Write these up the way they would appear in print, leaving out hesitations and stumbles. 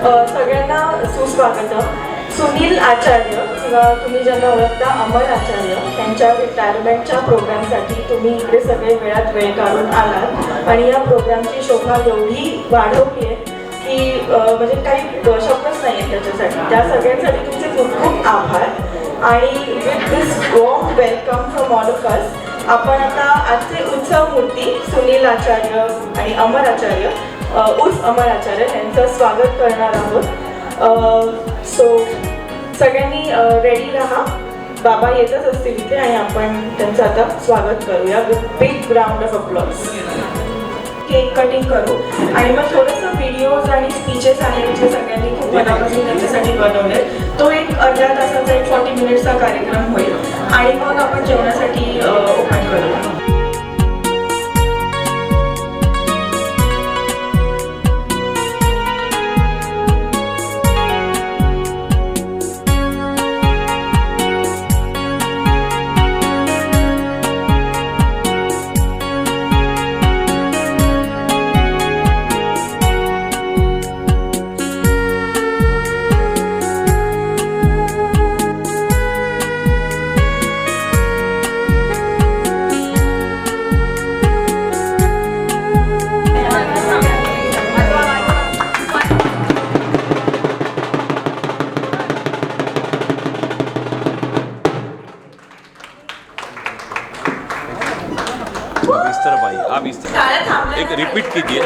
सगळ्यांना सुस्वागतम. सुनील आचार्य किंवा तुम्ही ज्यांना ओळखता अमर आचार्य त्यांच्या रिटायरमेंटच्या प्रोग्रामसाठी तुम्ही इकडे सगळे वेळ काढून आलात आणि या प्रोग्रामची शोभा एवढी वाढवली आहे की म्हणजे काही शब्दच नाही आहेत त्याच्यासाठी. त्या सगळ्यांसाठी तुमचे खूप खूप आभार. आणि with this warm welcome from all of us आपण आता आजचे उत्सव मूर्ती सुनील आचार्य आणि अमर आचार्य उर्फ अमर आचार्य यांचं स्वागत करणार आहोत. सो सगळ्यांनी रेडी राहा. बाबा येतच असतील इथे आणि आपण त्यांचं आता स्वागत करूया with big round of applause. Cake cutting करू आणि मग थोडंसं व्हिडिओज आणि स्पीचेस आहेत जे सगळ्यांनी खूप मनापासून त्यांच्यासाठी बनवले. तो एक अर्ध्या तासाचा एक 40 मिनिट्सचा कार्यक्रम होईल आणि मग आपण जेवणासाठी ओपन करू. एक रिपीट कीजिए.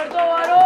करतो वरून.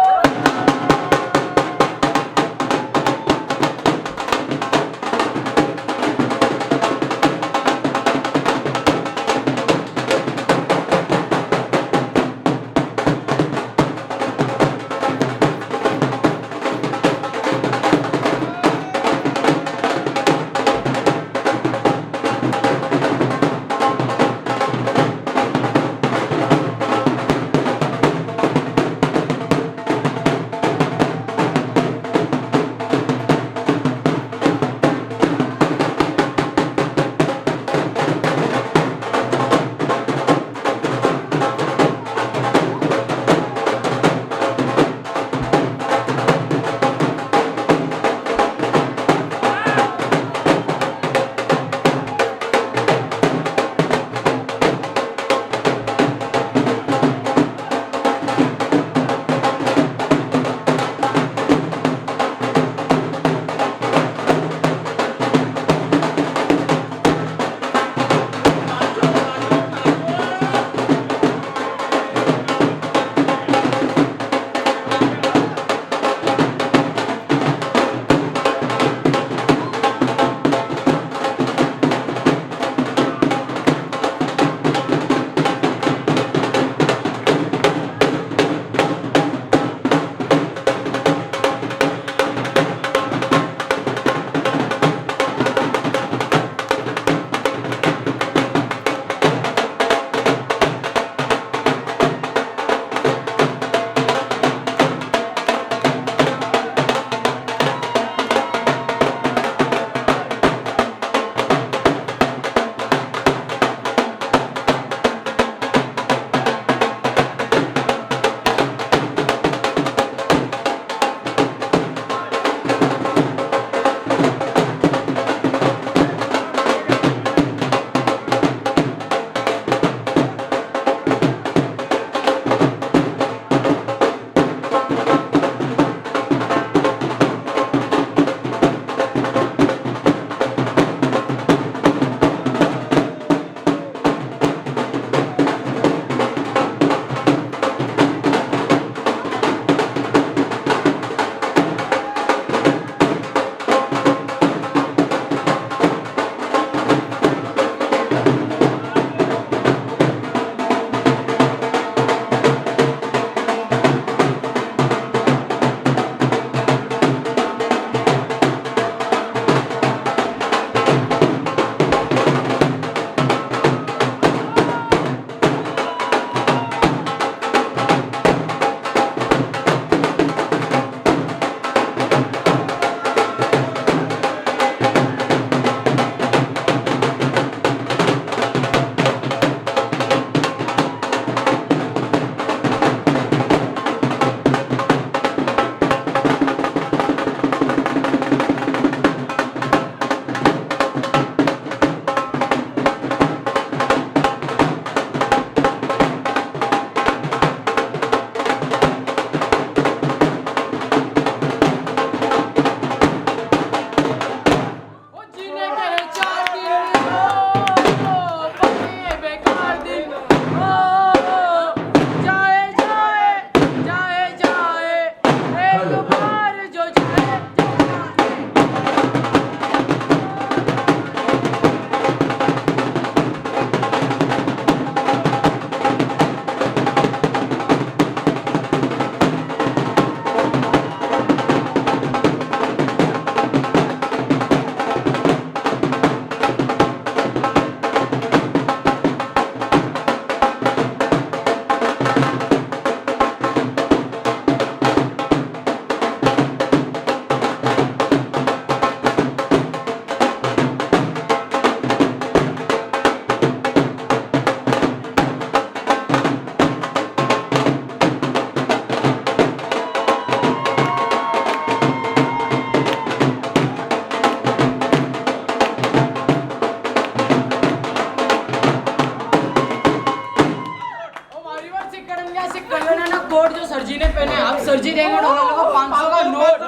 सर जी देंगे डॉलर को 500 का नोट।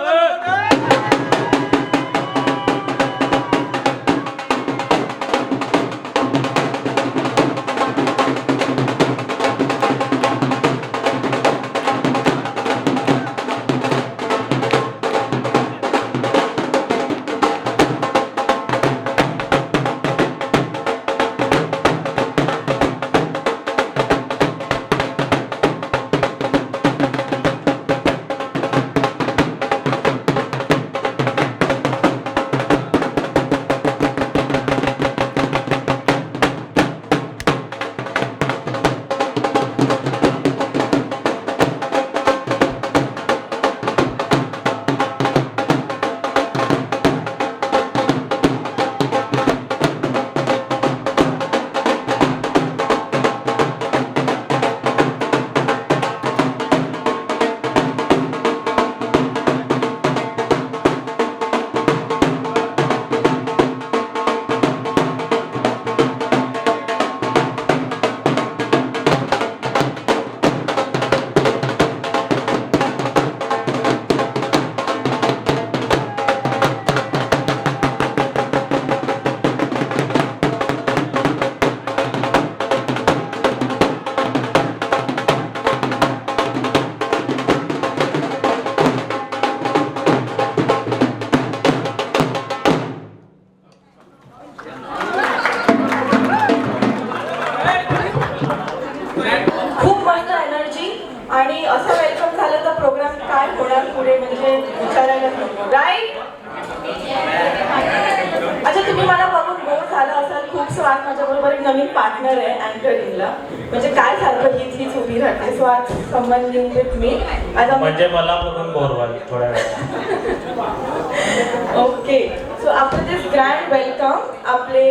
असं वेलकम झालं तर प्रोग्राम काय होणार पुढे म्हणजे विचारायला राईट. अच्छा, तुम्ही मला बघून बोर झालं असाल खूप. सो आज माझ्याबरोबर एक नवीन पार्टनर आहे अँकरिंगला. म्हणजे काय सारखं हीच उभी राहते. सो आज समवन न्यू विथ मी. म्हणजे मला बघून बोर व्हाल थोड्या वेळ. ओके, सो आफ्टर दिस ग्रँड वेलकम आपले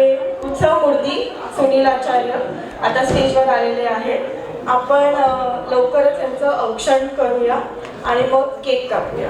उत्सव मूर्ती सुनील आचार्य आता स्टेजवर आलेले आहेत. आपण लवकरच यांचं औक्षण करूया आणि मग केक कापूया.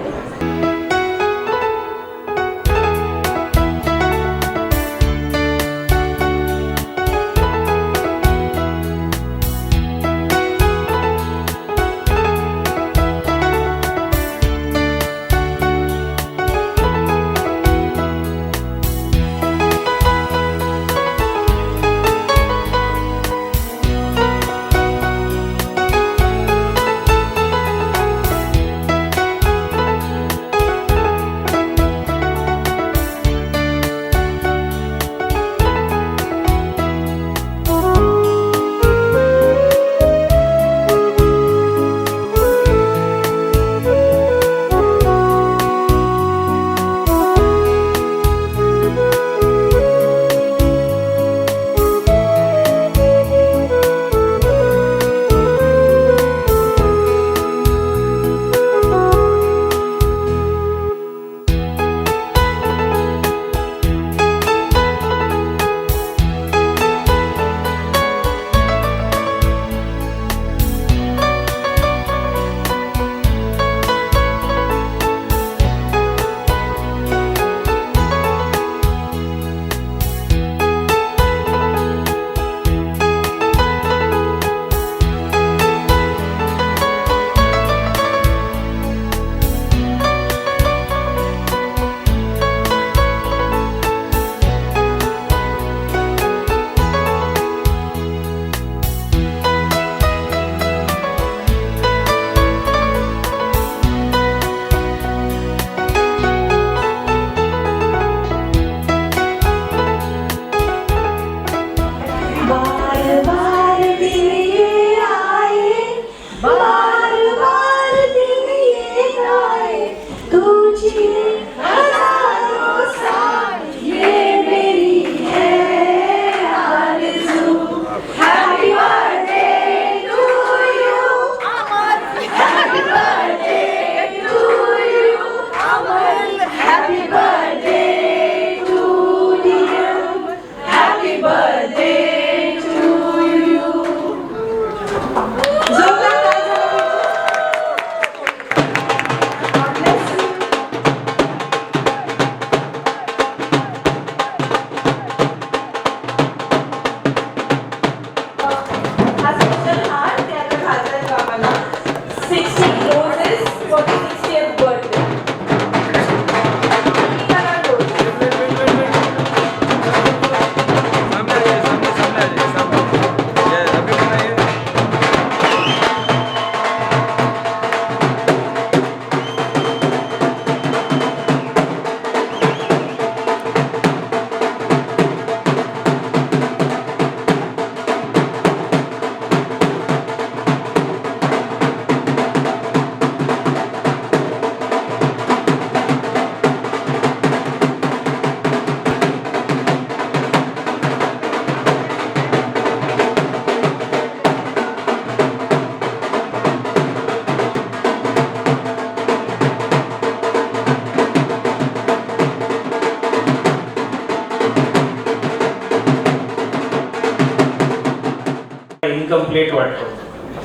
इनकम्प्लीट वाटतो.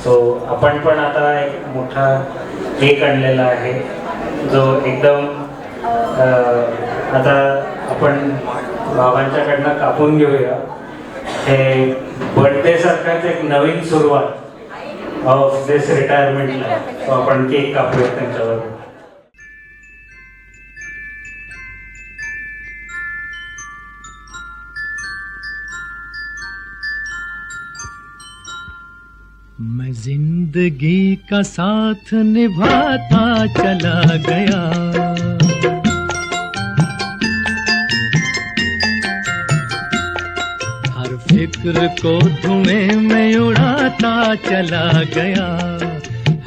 सो आपण पण आता एक मोठा केक आणलेला आहे जो एकदम आता आपण बाबांच्याकडनं कापून घेऊया. हे बर्थडे सारखाच एक नवीन सुरुवात ऑफ दिस रिटायरमेंटला. सो आपण केक कापूया त्यांच्यावर. मैं जिंदगी का साथ निभाता चला गया, हर फिक्र को धुएं में उड़ाता चला गया,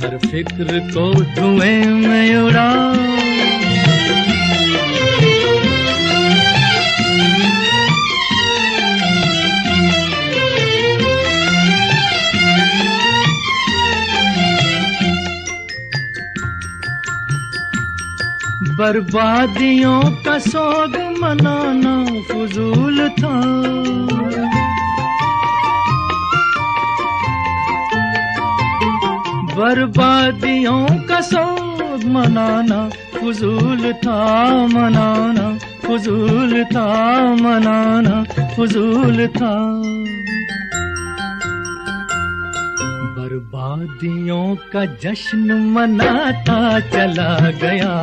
हर फिक्र को धुएं में उड़ा। बर्बादियों का सोग मनाना फजूल था। बर्बादियों का सोग मनाना फजूल था, मनाना फजूल था, मनाना फजूल था। बर्बादियों का जश्न मनाता चला गया,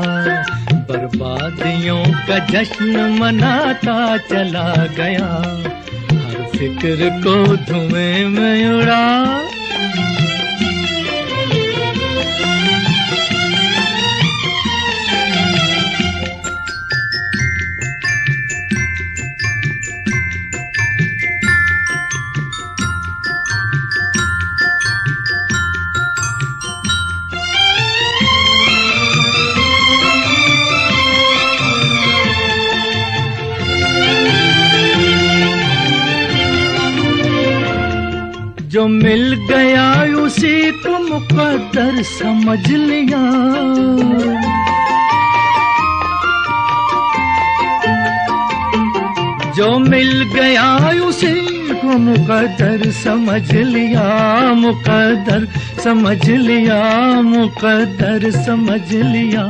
बर्बादियों का जश्न मनाता चला गया। हर फिक्र को धुएं में उड़ा। जो मिल गया उसी को मुकद्दर समझ लिया। जो मिल गया उसी को मुकद्दर समझ लिया, मुकद्दर समझ लिया, मुकद्दर समझ लिया।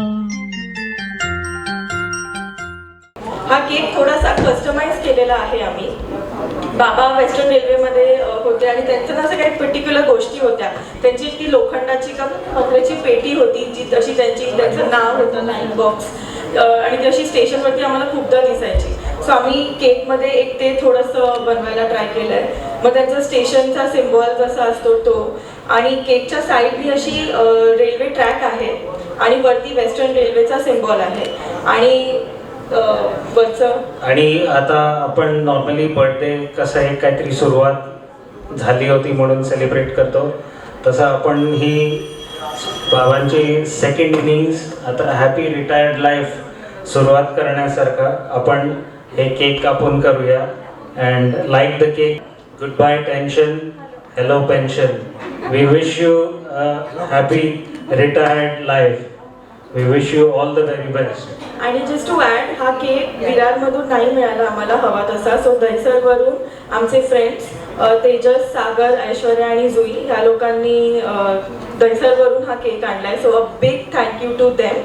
हा केक थोडासा कस्टमाइज केलेला आहे आम्ही. बाबा वेस्टर्न रेल्वेमध्ये होते आणि त्यांचं असं काही पर्टिक्युलर गोष्टी होत्या. त्यांची ती लोखंडाची का पत्र्याची पेटी होती जी तशी त्यांचं नाव होतं लाईन बॉक्स, आणि ती अशी स्टेशनवरती आम्हाला खूपदा दिसायची. सो आम्ही केकमध्ये एक ते थोडंसं बनवायला ट्राय केलं आहे. मग त्यांचा स्टेशनचा सिम्बॉल जसा असतो तो, आणि केकच्या साईडनी अशी रेल्वे ट्रॅक आहे आणि वरती वेस्टर्न रेल्वेचा सिम्बॉल आहे आणि वरचं. आणि आता आपण नॉर्मली बर्थडे कसं आहे काहीतरी सुरुवात झाली होती म्हणून सेलिब्रेट करतो, तसं आपण ही बाबांची सेकंड इनिंग्स आता हॅपी रिटायर्ड लाईफ सुरुवात करण्यासारखं आपण हे केक कापून करूया. And like the cake. Good bye tension, hello pension. We wish you happy retired life. We wish you all the very best. आणि जस्ट टू ॲड, हा cake विरारमधून नाही मिळाला आम्हाला हवा तसा. सो दहिसरवरून आमचे फ्रेंड्स तेजस, सागर, ऐश्वर्या आणि जुई ह्या लोकांनी दहिसरवरून हा केक आणलाय. So a big thank you to them.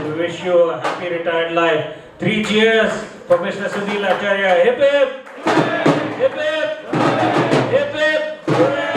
We wish you a happy retired life. 3 cheers for Mr. Sunil Acharya. Hip hip! Hip hip! Hip hip! Hooray!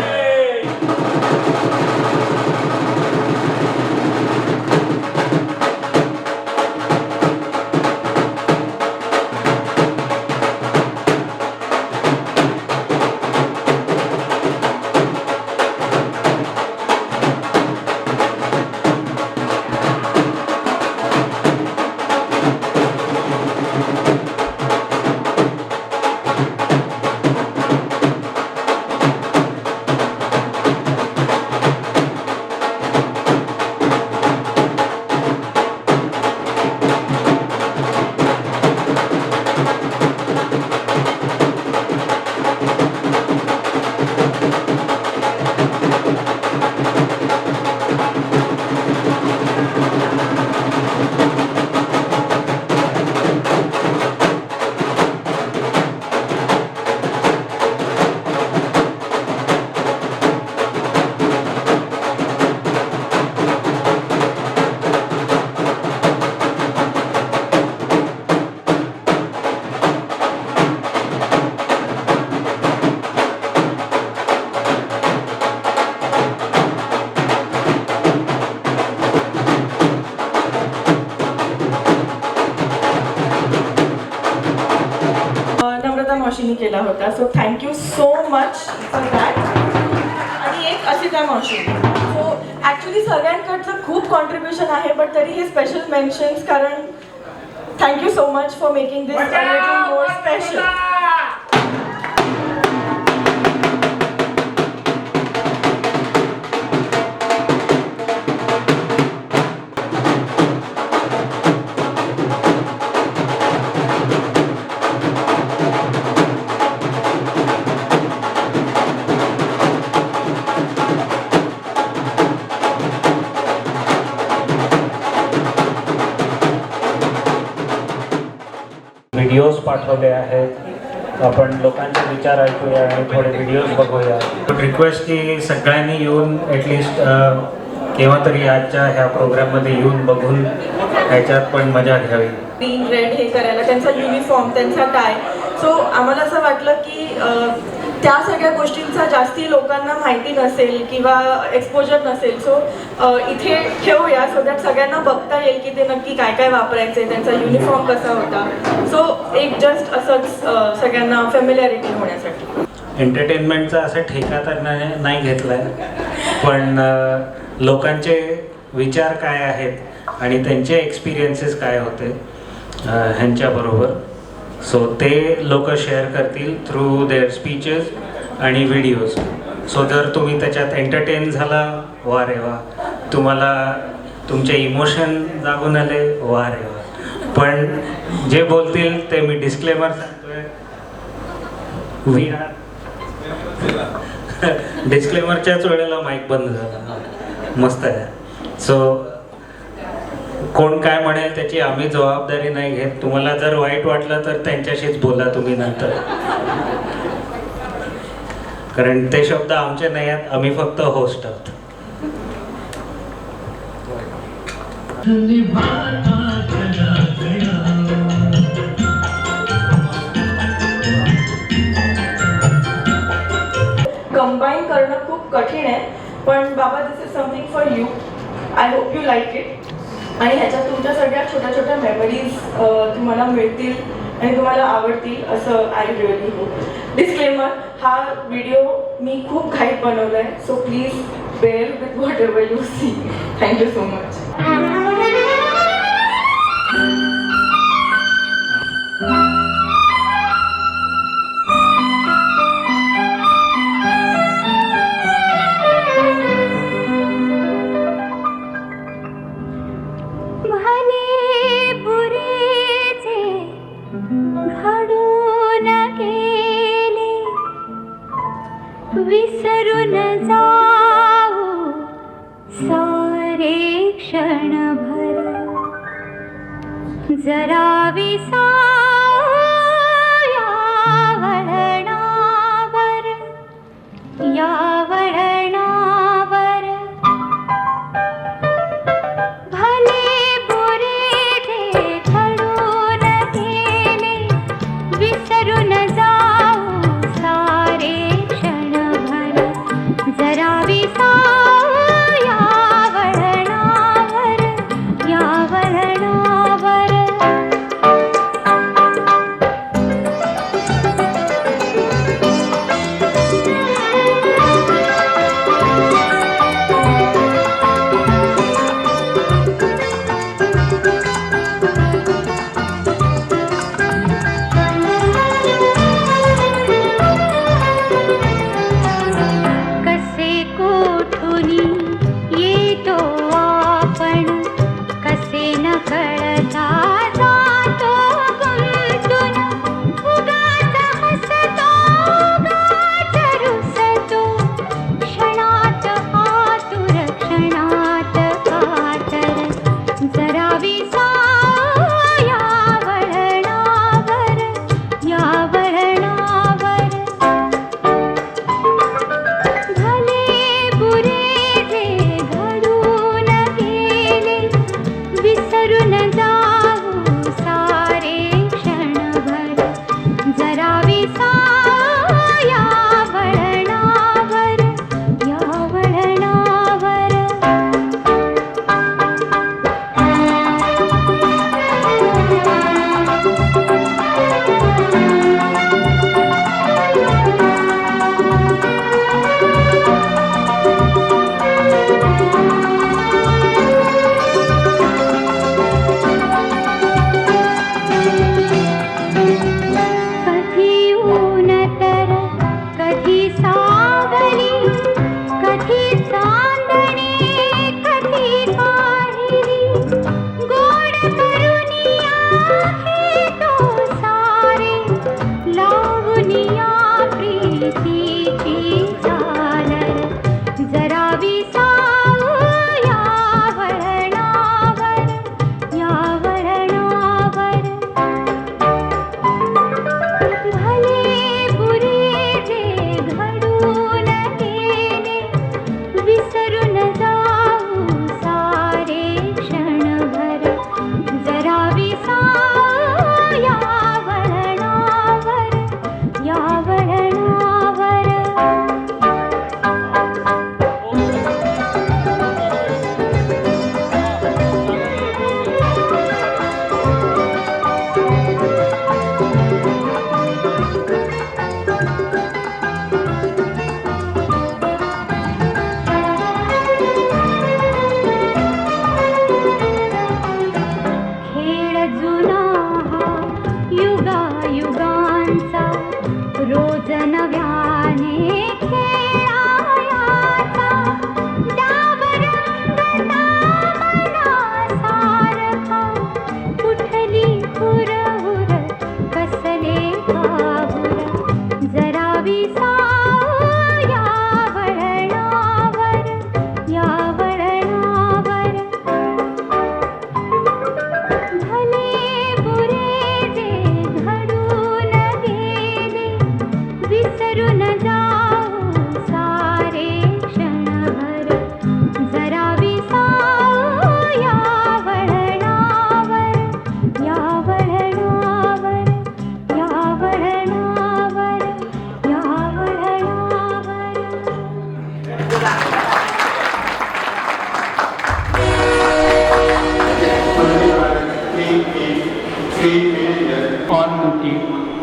मावशीने केला होता. So thank you so much for that. आणि एक अशी त्या मावशी. So actually सगळ्यांकडचं खूप contribution आहे, बट तरी हे स्पेशल मेन्शन्स, कारण thank you so much for making this a little more special. पाठवले आहेत. आपण लोकांचे विचार ऐकूया आणि थोडे व्हिडिओज बघूया. रिक्वेस्ट की सगळ्यांनी येऊन ॲटलिस्ट केव्हा तरी आजच्या ह्या प्रोग्राममध्ये येऊन बघून ह्याच्यात पण मजा घ्यावी. ग्रीन रेड हे करायला त्यांचा युनिफॉर्म, त्यांचा टाय. सो आम्हाला असं वाटलं की त्या सगळ्या गोष्टींचा जास्ती लोकांना माहिती नसेल किंवा एक्सपोजर नसेल. सो इथे ठेवूया सो दॅट सगळ्यांना बघता येईल की ते नक्की काय काय वापरायचे, त्यांचा युनिफॉर्म कसा होता. सो एक जस्ट असंच सगळ्यांना फॅमिलॅरिटी होण्यासाठी. एंटरटेनमेंटचा असा ठेका तर नाही घेतला आहे, पण लोकांचे विचार काय आहेत आणि त्यांचे एक्सपिरियन्सेस काय होते ह्यांच्याबरोबर. सो ते लोक शेअर करतील थ्रू देअर स्पीचेस आणि व्हिडिओज. सो जर तुम्ही त्याच्यात एंटरटेन झाला, वा रे वा. तुम्हाला तुमचे इमोशन जागून आले, वा रे वा. पण जे बोलतील ते मी डिस्क्लेमर सांगतोय, वी आर डिस्क्लेमरच्याच वेळेला माईक बंद झाला. मस्त आहे. सो कोण काय म्हणेल त्याची आम्ही जबाबदारी नाही घेत. तुम्हाला जर वाईट वाटलं तर त्यांच्याशीच बोला तुम्ही नंतर, कारण ते शब्द आमचे नाही आहेत. आम्ही फक्त होस्ट आहोत. कंबाईन करणं खूप कठीण आहे, पण बाबा this is something for you. I hope you like it. आणि ह्याच्यात तुमच्या सगळ्या छोट्या छोट्या मेमरीज तुम्हाला मिळतील आणि तुम्हाला आवडतील असं आय रिअली होप. डिस्क्लेमर, हा व्हिडिओ मी खूप घाईत बनवला आहे. So please bear with whatever you see. Thank you so much. विसरून जाऊ सारे क्षणभर, जरा विसाऊ या वळणावर, या वळणावर. भले बुरे जे घडून गेले, विसरून जाऊ सारे जरा विसाऊ या वळणावर, या वळणावर.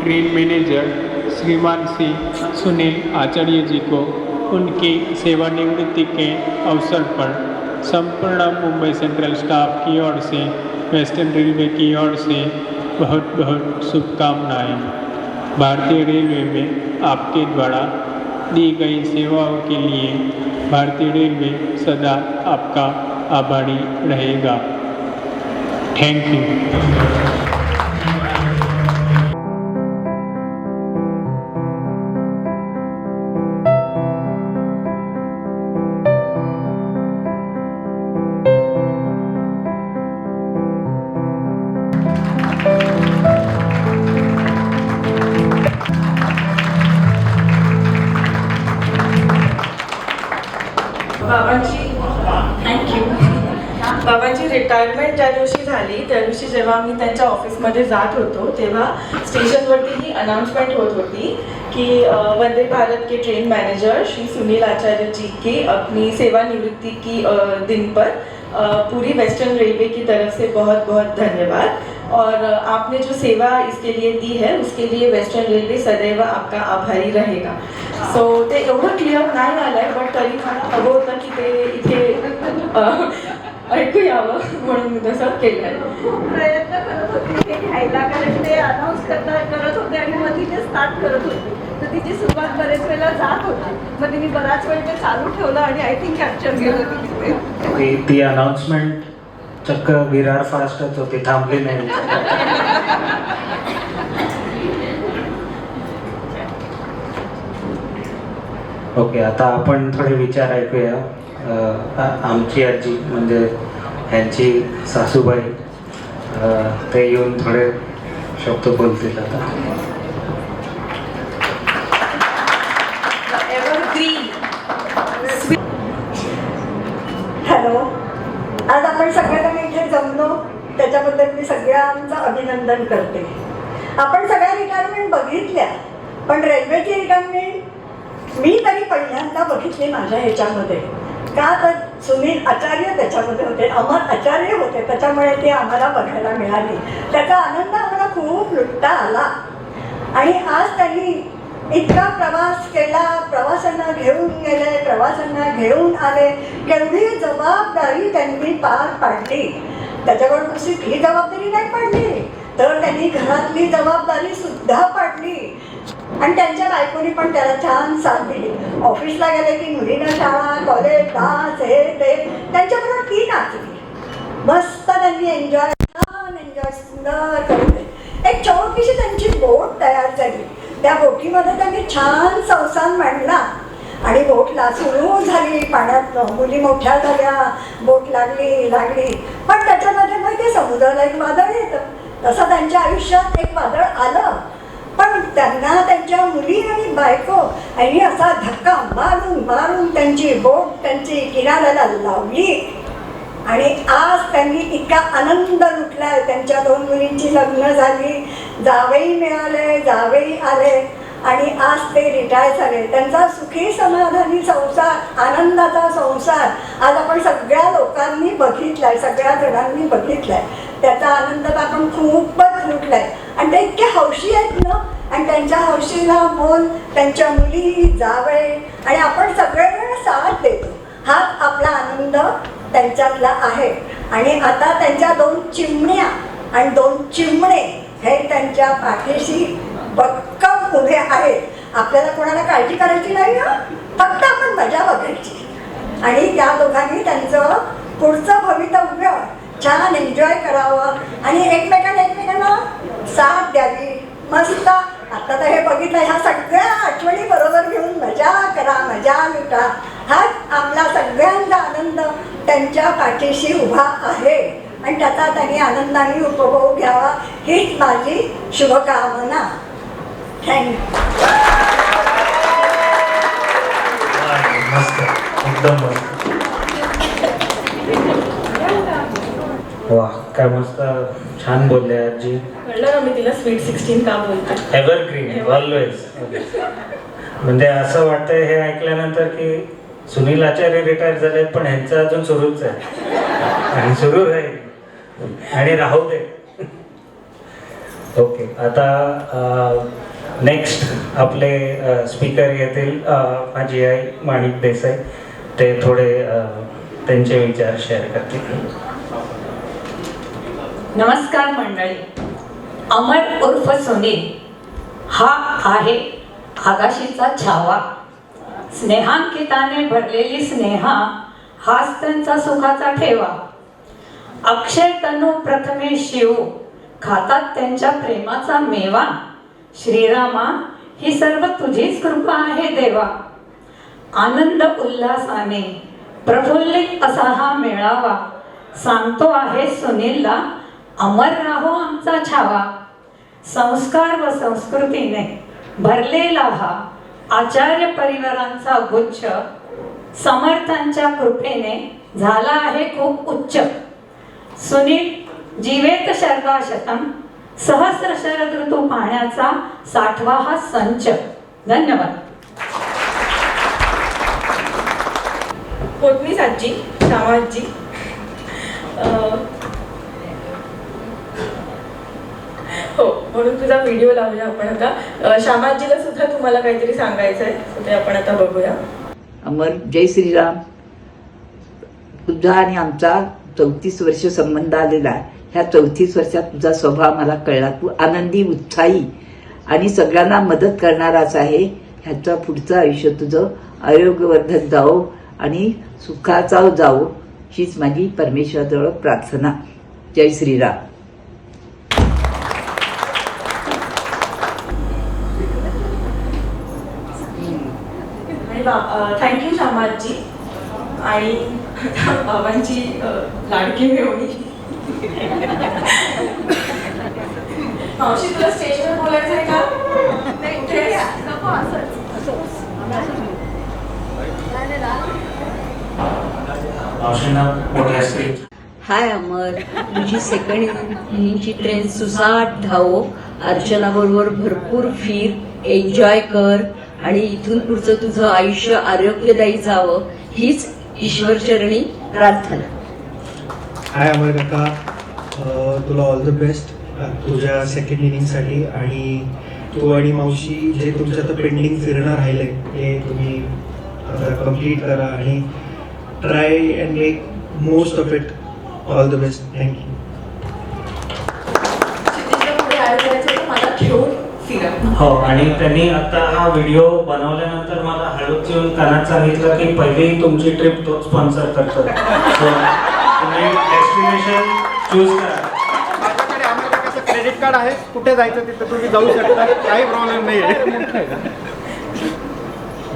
ग्रीन मैनेजर श्रीमान श्री सुनील आचार्य जी को उनकी सेवानिवृत्ति के अवसर पर संपूर्ण मुंबई सेंट्रल स्टाफ की ओर से, वेस्टर्न रेलवे की ओर से बहुत बहुत शुभकामनाएं। भारतीय रेलवे में आपके द्वारा दी गई सेवाओं के लिए भारतीय रेलवे सदा आपका आभारी रहेगा। Thank you. बाबांची रिटायरमेंट ज्या दिवशी झाली त्या दिवशी जेव्हा मी त्यांच्या ऑफिसमध्ये जात होतो तेव्हा स्टेशनवरती ही अनाउन्समेंट होत होती कि वंदे भारत के ट्रेन मैनेजर श्री सुनील आचार्य जी के अपनी सेवानिवृत्ति की दिन पर पूरी वेस्टर्न रेलवे की तरफ से बहुत बहुत धन्यवाद और आपने जो सेवा इसके लिए दी है उसके लिए वेस्टर्न रेल्वे सदैव आपका आभारी रहेगा। सो ते एवढं क्लिअर नाही आलंय पण तरी मला हवं होतं की ते इथे ऐकू यावं म्हणून मी तसं केलं। प्रयत्न करत होते हे घ्यायला कारण ते अनाऊन्स करत होते आणि मग तिथे स्टार्ट करत होते तर तिची सुरुवात बरेच वेळेला जात होती मग तिने बराच वेळ ते चालू ठेवलं आणि आय थिंक कॅप्चर केलं तिथे ती अनाउन्समेंट चक्क विरार फास्टच होती, थांबली नाही। ओके, आता आपण थोडे विचार ऐकूया। आमची आजी म्हणजे ह्यांची सासूबाई ते येऊन थोडे शब्द बोलतील आता। हॅलो, आज आपण सगळ्यांना इथे जमलो त्याच्याबद्दल मी सगळ्यांचं अभिनंदन करते। आपण सगळ्या रिटायरमेंट बघितल्या पण रेल्वेची रिटायरमेंट मी तरी पहिल्यांदा बघितली माझ्या ह्याच्यामध्ये का तर सुनील आचार्य त्याच्यामध्ये होते, अमर आचार्य होते, त्याच्यामुळे ती आम्हाला बघायला मिळाली। त्याचा आनंद आम्हाला खूप लुटता आला आणि आज त्यांनी इतका प्रवास केला, प्रवासांना घेऊन गेले, प्रवासांना घेऊन आले, केवढी जबाबदारी त्यांनी पार पाडली। त्याच्यावर दुसरी ही जबाबदारी नाही पडली तर त्यांनी घरातली जबाबदारी सुद्धा पाडली आणि त्यांच्या बायकोनी पण त्याला छान साथ दिली। ऑफिसला गेले की मुलींना शाळा, कॉलेज, डान्स हे ते त्यांच्याबरोबर ती नाचली, मस्त त्यांनी एन्जॉय सुंदर करून दिली। एक छोटीशी त्यांची बोट तयार झाली, त्या बोटीमध्ये त्यांनी छान संसार मांडला आणि बोटला सुरू झाली पाण्यात, मुली मोठ्या झाल्या, बोट लागली पण त्याच्यामध्ये माहिती समुद्राला एक वादळ येतं तसं त्यांच्या आयुष्यात एक वादळ आलं पण त्यांना त्यांच्या मुली आणि बायको यांनी असा धक्का मारून त्यांची बोट त्यांची किनाऱ्याला लावली आणि आज त्यांनी इतका आनंद लुटलाय। त्यांच्या 2 मुलींची लग्न झाली, जावई मिळाले, जावई आले आणि आज ते रिटायर झाले। त्यांचा सुखी समाधानी संसार, आनंदाचा संसार आज आपण सगळ्या लोकांनी बघितलाय, सगळ्या जणांनी बघितलाय। त्याचा आनंद आपण खूपच लुटलाय आणि ते इतके हौशी आहेत ना आणि त्यांच्या हौशीला मोल त्यांच्या मुली, जावई आणि आपण सगळेजण साथ देतो। हा आपला आनंद त्यांच्यातला आहे आणि आता त्यांच्या 2 चिमण्या आणि 2 चिमणे हे त्यांच्या पाठीशी भक्कम उभे आहेत। आपल्याला कोणाला काळजी करायची नाही ना, फक्त आपण मजा बघायची आणि त्या दोघांनी त्यांचं पुढचं भवितव्य छान एन्जॉय करावं आणि एकमेकांना साथ द्यावी। मस्त आता तर हे बघितलं, ह्या सगळ्या आठवणी बरोबर घेऊन मजा करा, मजा लुटा। हा आपला सगळ्यांचा आनंद त्यांच्या पाठीशी उभा आहे आणि त्याचा त्यांनी आनंदाने उपभोग घ्यावा हीच माझी शुभकामना। थँक्यू। मस्त, एकदम मस्त। वा, काय मस्त, छान बोलले आजी। कळलं ना मी तिला स्वीट 16 का बोलते? Evergreen, always. म्हणजे असं वाटतंय हे ऐकल्यानंतर की सुनील आचार्य रिटायर झालेत पण ह्यांचं अजून सुरूच आहे आणि सुरू राहील आणि राहू दे। ओके, आता नेक्स्ट आपले स्पीकर येतील माझी आई माणिक देसाई. ते थोडे त्यांचे विचार शेअर करतील. नमस्कार मंडळी. अमर उर्फ सुनील हा आहे आकाशीचा छावा. स्नेहांकिताने भरलेली स्नेहा हाच त्यांचा सुखाचा ठेवा. अक्षय तनू प्रथमे शिव खातात त्यांच्या प्रेमाचा मेवा. श्रीरामा ही सर्व तुझीच कृपा आहे देवा. आनंद उल्हासाने प्रफुल्लित असा हा मेळावा. सांगतो आहे सुनीलला अमर राहो आमचा छावा. संस्कार व संस्कृतीने भरलेला हा आचार्य परिवारांचा गुच्छ समर्थांच्या कृपेने झाला आहे खूप उच्च. सुनील जीवेत शर्वाशतम सहस्र शरद ऋतू पाहण्याचा 60वा हा संच. धन्यवाद. पोटणीस आजी, श्यामाजी, हो म्हणून तुझा व्हिडिओ लावूया आपण आता. श्यामाजीला सुद्धा तुम्हाला काहीतरी सांगायचं आहे, ते आपण आता बघूया. अमर, जय श्रीराम. तुझा आणि आमचा 34 वर्ष संबंध आलेला आहे. ह्या 34 वर्षात तुझा स्वभाव मला कळला. तू आनंदी, उत्साही आणि सगळ्यांना मदत करणाराच आहे. ह्याचं पुढचं आयुष्य तुझं आरोग्यवर्धन जावो आणि सुखाचा जावो हीच माझी परमेश्वराजवळ प्रार्थना. जय श्रीराम. थँक्यू श्यामाजी. आणि बाबांची लाडकी मिळवणी. मावशी तुला स्टेजवर बोलायचं आहे का? हाय अमर, तुझी सेकंड इनिंगची ट्रेन सुसाट धावो. अर्चना बरोबर भरपूर फिर, एन्जॉय कर आणि इथून पुढचं तुझं आयुष्य आरोग्यदायी जावं हीच ईश्वरचरणी प्रार्थना. हाय अमर काका, तुला ऑल द बेस्ट तुझ्या सेकंड इनिंगसाठी. आणि तू आणि मावशी जे तुमच्या आता पेंडिंग फिरणं राहिलं आहे ते तुम्ही आता कम्प्लीट करा आणि try and make most of it. All the best. Thank you. हो, आणि त्यांनी आता हा व्हिडिओ बनवल्यानंतर मला हळूच येऊन कानात सांगितलं की पहिली तुमची ट्रिप तो स्पॉन्सर करतो. तुम्ही डेस्टिनेशन चूज करा. माझ्याकडे अमर काकाचं क्रेडिट कार्ड आहे, कुठे जायचं तिथं तुम्ही जाऊ शकता, काही प्रॉब्लेम नाही आहे.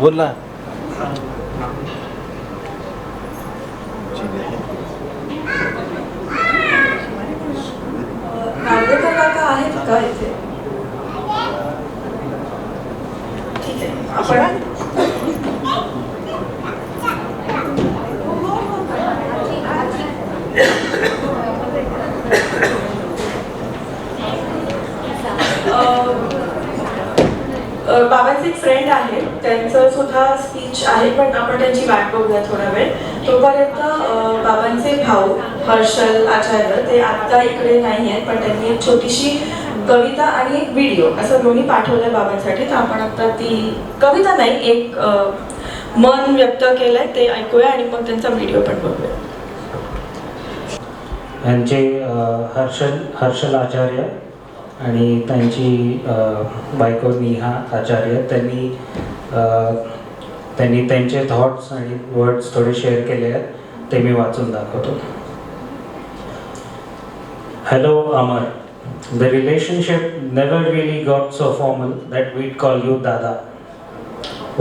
बोल ना. नागवेकर काका आहेत का इथे? ठीक आहे, आपण बाबांचे एक फ्रेंड आहे, त्यांचं सुद्धा स्पीच आहे, पण आपण त्यांची वाट बघूया थोडा वेळ. तोपर्यंत बाबांचे भाऊ हर्षल आचार्य ते आत्ता इकडे नाही आहेत, पण त्यांनी एक छोटीशी कविता आणि एक व्हिडिओ असं दोन्ही पाठवलंय बाबांसाठी. तर आपण आता ती कविता नाही, एक मन व्यक्त केलंय ते ऐकूया आणि मग त्यांचा व्हिडिओ पण बघूया. यांचे हर्षल आचार्य आणि त्यांची बायको नेहा आचार्य त्यांनी त्यांचे थॉट्स आणि वर्ड्स थोडे शेअर केले आहेत, ते मी वाचून दाखवतो. Hello Amar, the relationship never really got so formal that we'd call you Dada.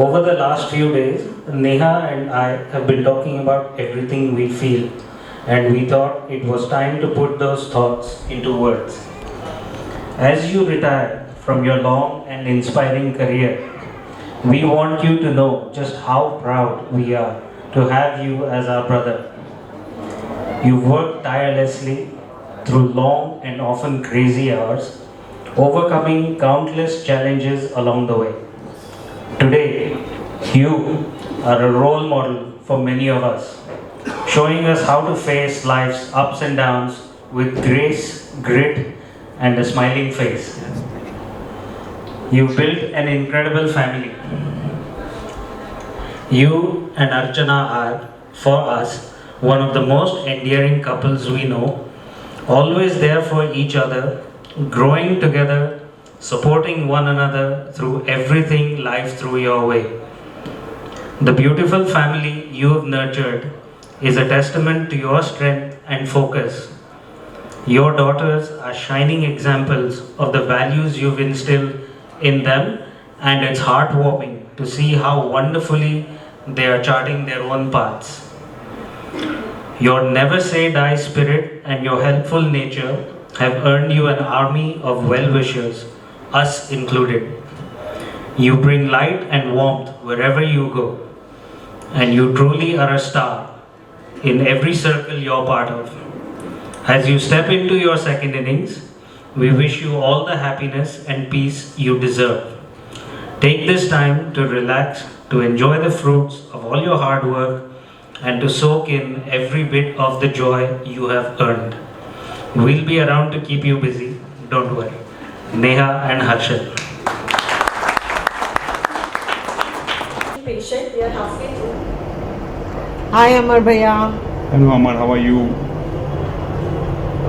Over the last few days, Neha and I have been talking about everything we feel, and we thought it was time to put those thoughts into words. As you retire from your long and inspiring career, we want you to know just how proud we are to have you as our brother. You've worked tirelessly through long and often crazy hours, overcoming countless challenges along the way. Today, you are a role model for many of us, showing us how to face life's ups and downs with grace, grit, and a smiling face. You've built an incredible family. You and Archana are, for us, one of the most endearing couples we know, always there for each other, growing together, supporting one another through everything life threw your way. The beautiful family you have nurtured is a testament to your strength and focus. Your daughters are shining examples of the values you've instilled in them, and it's heartwarming to see how wonderfully they are charting their own paths. Your never say die spirit and your helpful nature have earned you an army of well-wishers, us included. You bring light and warmth wherever you go, and you truly are a star in every circle you're part of. As you step into your second innings, we wish you all the happiness and peace you deserve. Take this time to relax, to enjoy the fruits of all your hard work, and to soak in every bit of the joy you have earned. We'll be around to keep you busy, don't worry. Neha and Harshad. Patient, we are halfway through. Hi Amar Bhaiya. Hello Amar, how are you?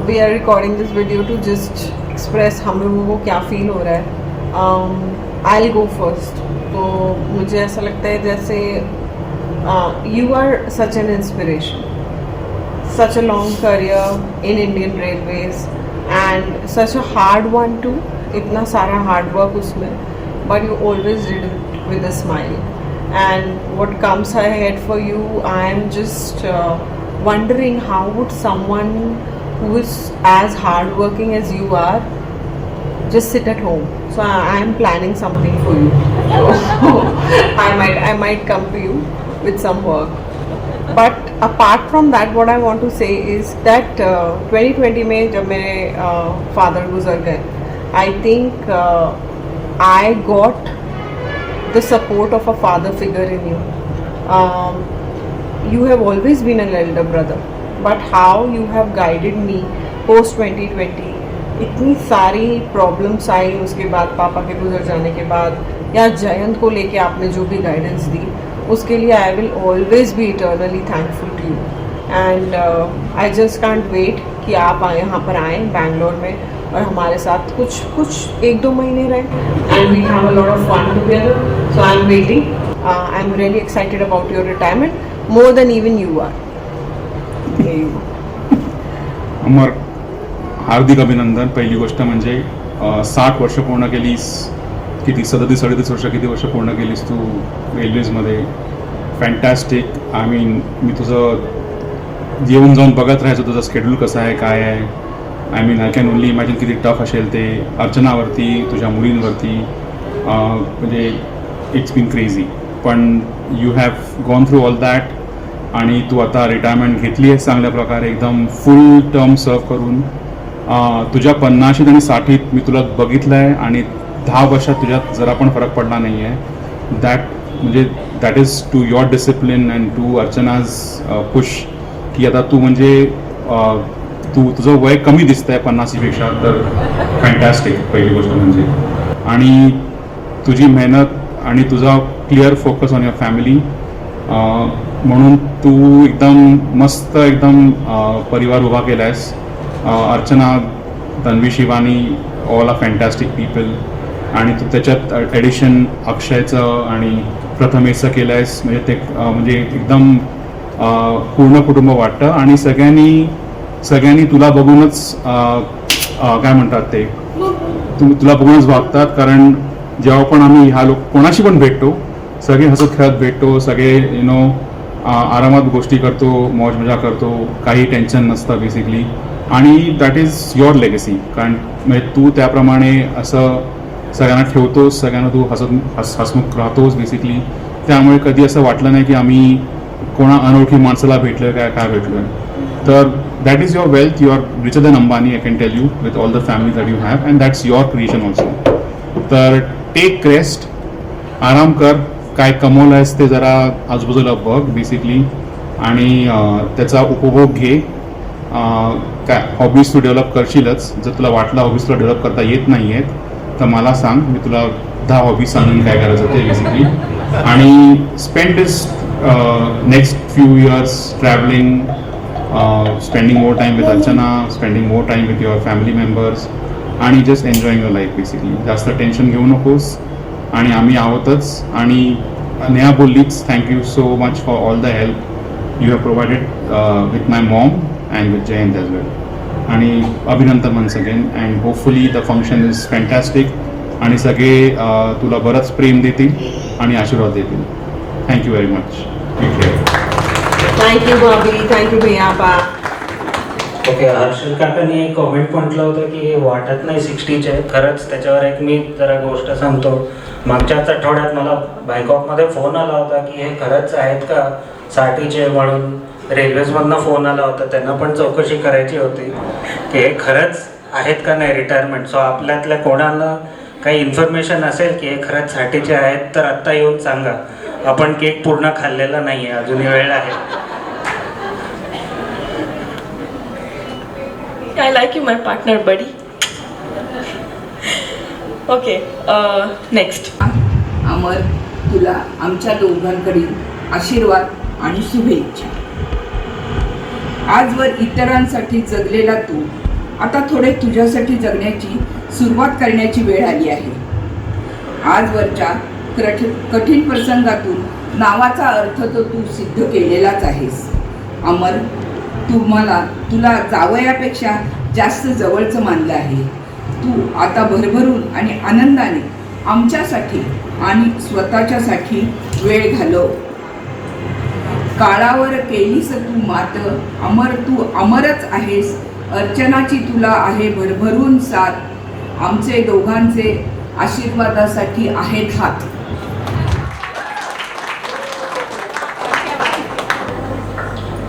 We are recording this video to just express हम लोगों को क्या feel हो रहा है. I'll go first. तो मुझे ऐसा लगता है जैसे you are such an inspiration. Such a long career in Indian Railways and such a hard one too. इतना सारा hard work उसमें, but you always did it with a smile. And what comes ahead for you, I am just wondering how would someone who is as hardworking as you are just sit at home. So I am planning something for you. So I might come to you with some work. But apart from that, what I want to say is that 2020 में जब मेरे father गुजर गए, I think I got the support of a father figure in you. You have always been an elder brother, but how you have guided me post 2020, इतनी सारी problems आई उसके बाद, पापा के गुजर जाने के बाद, या जयंत को लेके आपने जो भी गाइडेंस दी, उसके लिए I will always be eternally thankful to you. And I just can't wait कि आप यहाँ पर आएँ बैंगलोर में और हमारे साथ कुछ 1-2 महीने रहे and we have a lot of fun together. So I am waiting. I am really excited about your retirement more than even you are. Amar, हार्दिक अभिनंदन. पहिली गोष्ट म्हणजे 60 वर्ष पूर्ण केलीस, किती 37-38 वर्ष, किती वर्ष पूर्ण केलीस तू रेल्वेजमध्ये. फॅन्टॅस्टिक. आय मीन, मी तुझं येऊन जाऊन बघत राहायचं तुझं शेड्यूल कसं आहे, काय आहे. I mean, I can only imagine किती टफ असेल ते. अर्चनावरती, तुझ्या मुलींवरती, म्हणजे इट्स बीन क्रेझी. पण you have gone through all that आणि तू आता रिटायरमेंट घेतली आहे चांगल्या प्रकारे, एकदम फुल टर्म सर्व करून. तुझ्या 50शीत आणि 60ीत मी तुला बघितलं आहे आणि 10 वर्षात तुझ्यात जरा पण फरक पडला नाही आहे. That is to your discipline and to Archana's push, की आता तू म्हणजे तुझं वय कमी दिसतं आहे 50शीपेक्षा. तर फॅन्टॅस्टिक पहिली गोष्ट म्हणजे. आणि तुझी मेहनत आणि तुझा clear focus on your family, म्हणून तू एकदम मस्त एकदम परिवार उभा केला आहेस. Archana, Tanvi, Shivani, all are fantastic people. आणि तू त्याच्यात ॲडिशन अक्षयचं आणि प्रथमेशचं केलं आहेस, म्हणजे ते म्हणजे एकदम पूर्ण कुटुंब वाटतं. आणि सगळ्यांनी तुला बघूनच काय म्हणतात ते, तुला बघूनच वागतात. कारण जेव्हा पण आम्ही ह्या कोणाशी पण भेटतो, सगळे हसत खेळत भेटतो, सगळे आरामात गोष्टी करतो, मौज मजा करतो, काही टेन्शन नसतं बेसिकली. आणि दॅट इज युअर लेगसी. कारण म्हणजे तू त्याप्रमाणे असं सगळ्यांना ठेवतोस, सगळ्यांना तू हसमुख राहतोस बेसिकली. त्यामुळे कधी असं वाटलं नाही की आम्ही कोणा अनोळखी माणसाला भेटलो काय भेटलो आहे. तर that is your wealth. You are richer than Ambani, I can tell you, with all the family that you have, and that's your creation also. तर टेक रेस्ट, आराम कर. काय कमवलं आहेस ते जरा आजूबाजूला बघ बेसिकली, आणि त्याचा उपभोग घे. काय हॉबीज तू डेव्हलप करशीलच. जर तुला वाटलं हॉबीज तुला डेव्हलप करता येत नाही आहेत तर मला सांग, मी तुला 10 हॉबीज सांगून काय करायचं ते बेसिकली. आणि spend this next few years travelling, spending more time with Archana, spending more time with your family members आणि just enjoying your life basically. जास्त टेन्शन घेऊ नकोस आणि आम्ही आहोतच. आणि नेहा बोललीच, thank you so much for all the help you have provided with my mom and with Jayant as well. आणि अभिनंदन once again and hopefully the function is fantastic आणि सगळे तुला बरंच प्रेम देतील आणि आशीर्वाद देतील. Thank you very much. Thank you Bobby, thank you भैयाबा. ओके, हर्षल काकांनी एक कॉमेंट म्हटलं होतं की वाटत नाही 60चे. खरंच त्याच्यावर एक मी जरा गोष्ट सांगतो. मागच्याच आठवड्यात मला बँकॉकमध्ये फोन आला होता की हे खरंच आहेत का 60चे म्हणून. रेल्वेजमधनं फोन आला होता, त्यांना पण चौकशी करायची होती की हे खरंच आहेत का नाही रिटायरमेंट. सो आपल्यातल्या कोणाला काही इन्फॉर्मेशन असेल की हे खरंच 60चे आहेत तर आत्ता येऊन सांगा. आपण केक पूर्ण खाल्लेला नाही आहे, अजूनही वेळ आहे. I like you, my partner, buddy. Okay, next. अमर, तुला आमच्या दोघांकडील आशीर्वाद आणि शुभेच्छा. आजवर इतरांसाठी जगलेला तू आता थोडे तुझ्यासाठी जगण्याची सुरुवात करण्याची वेळ आली आहे. आजवरच्या कठीण प्रसंगातून नावाचा अर्थ तर तू सिद्ध केलेलाच आहेस. अमर, तुला जावयापेक्षा जास्त जवळचं मानलं आहे. तू आता भरभरून आणि आनंदाने आमच्यासाठी आणि स्वतःच्यासाठी वेळ घालव. काळावर केलीस तू मात, अमर तू अमरच आहेस. अर्चनाची तुला आहे भरभरून साथ, आमचे दोघांचे आशीर्वादासाठी आहेत हात.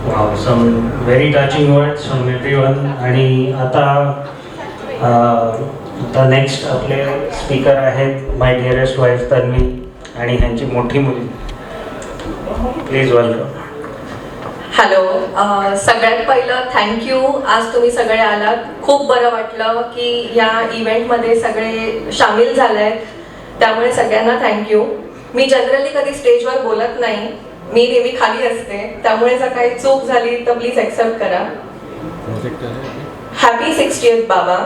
Wow, some very touching words from everyone. आणि आता नेक्स्ट आपले स्पीकर आहेत माय डिअरेस्ट वाईफ तन्वी आणि ह्यांची मोठी मुलगी. Please welcome. हॅलो, सगळ्यात पहिलं थँक्यू. आज तुम्ही सगळे आलात, खूप बरं वाटलं की या इव्हेंटमध्ये सगळे सामील झाले आहेत, त्यामुळे सगळ्यांना थँक्यू. मी जनरली कधी स्टेजवर बोलत नाही, मी नेहमी खाली असते, त्यामुळे जर काही चूक झाली तर प्लीज ॲक्सेप्ट करा. हॅपी 60th बाबा.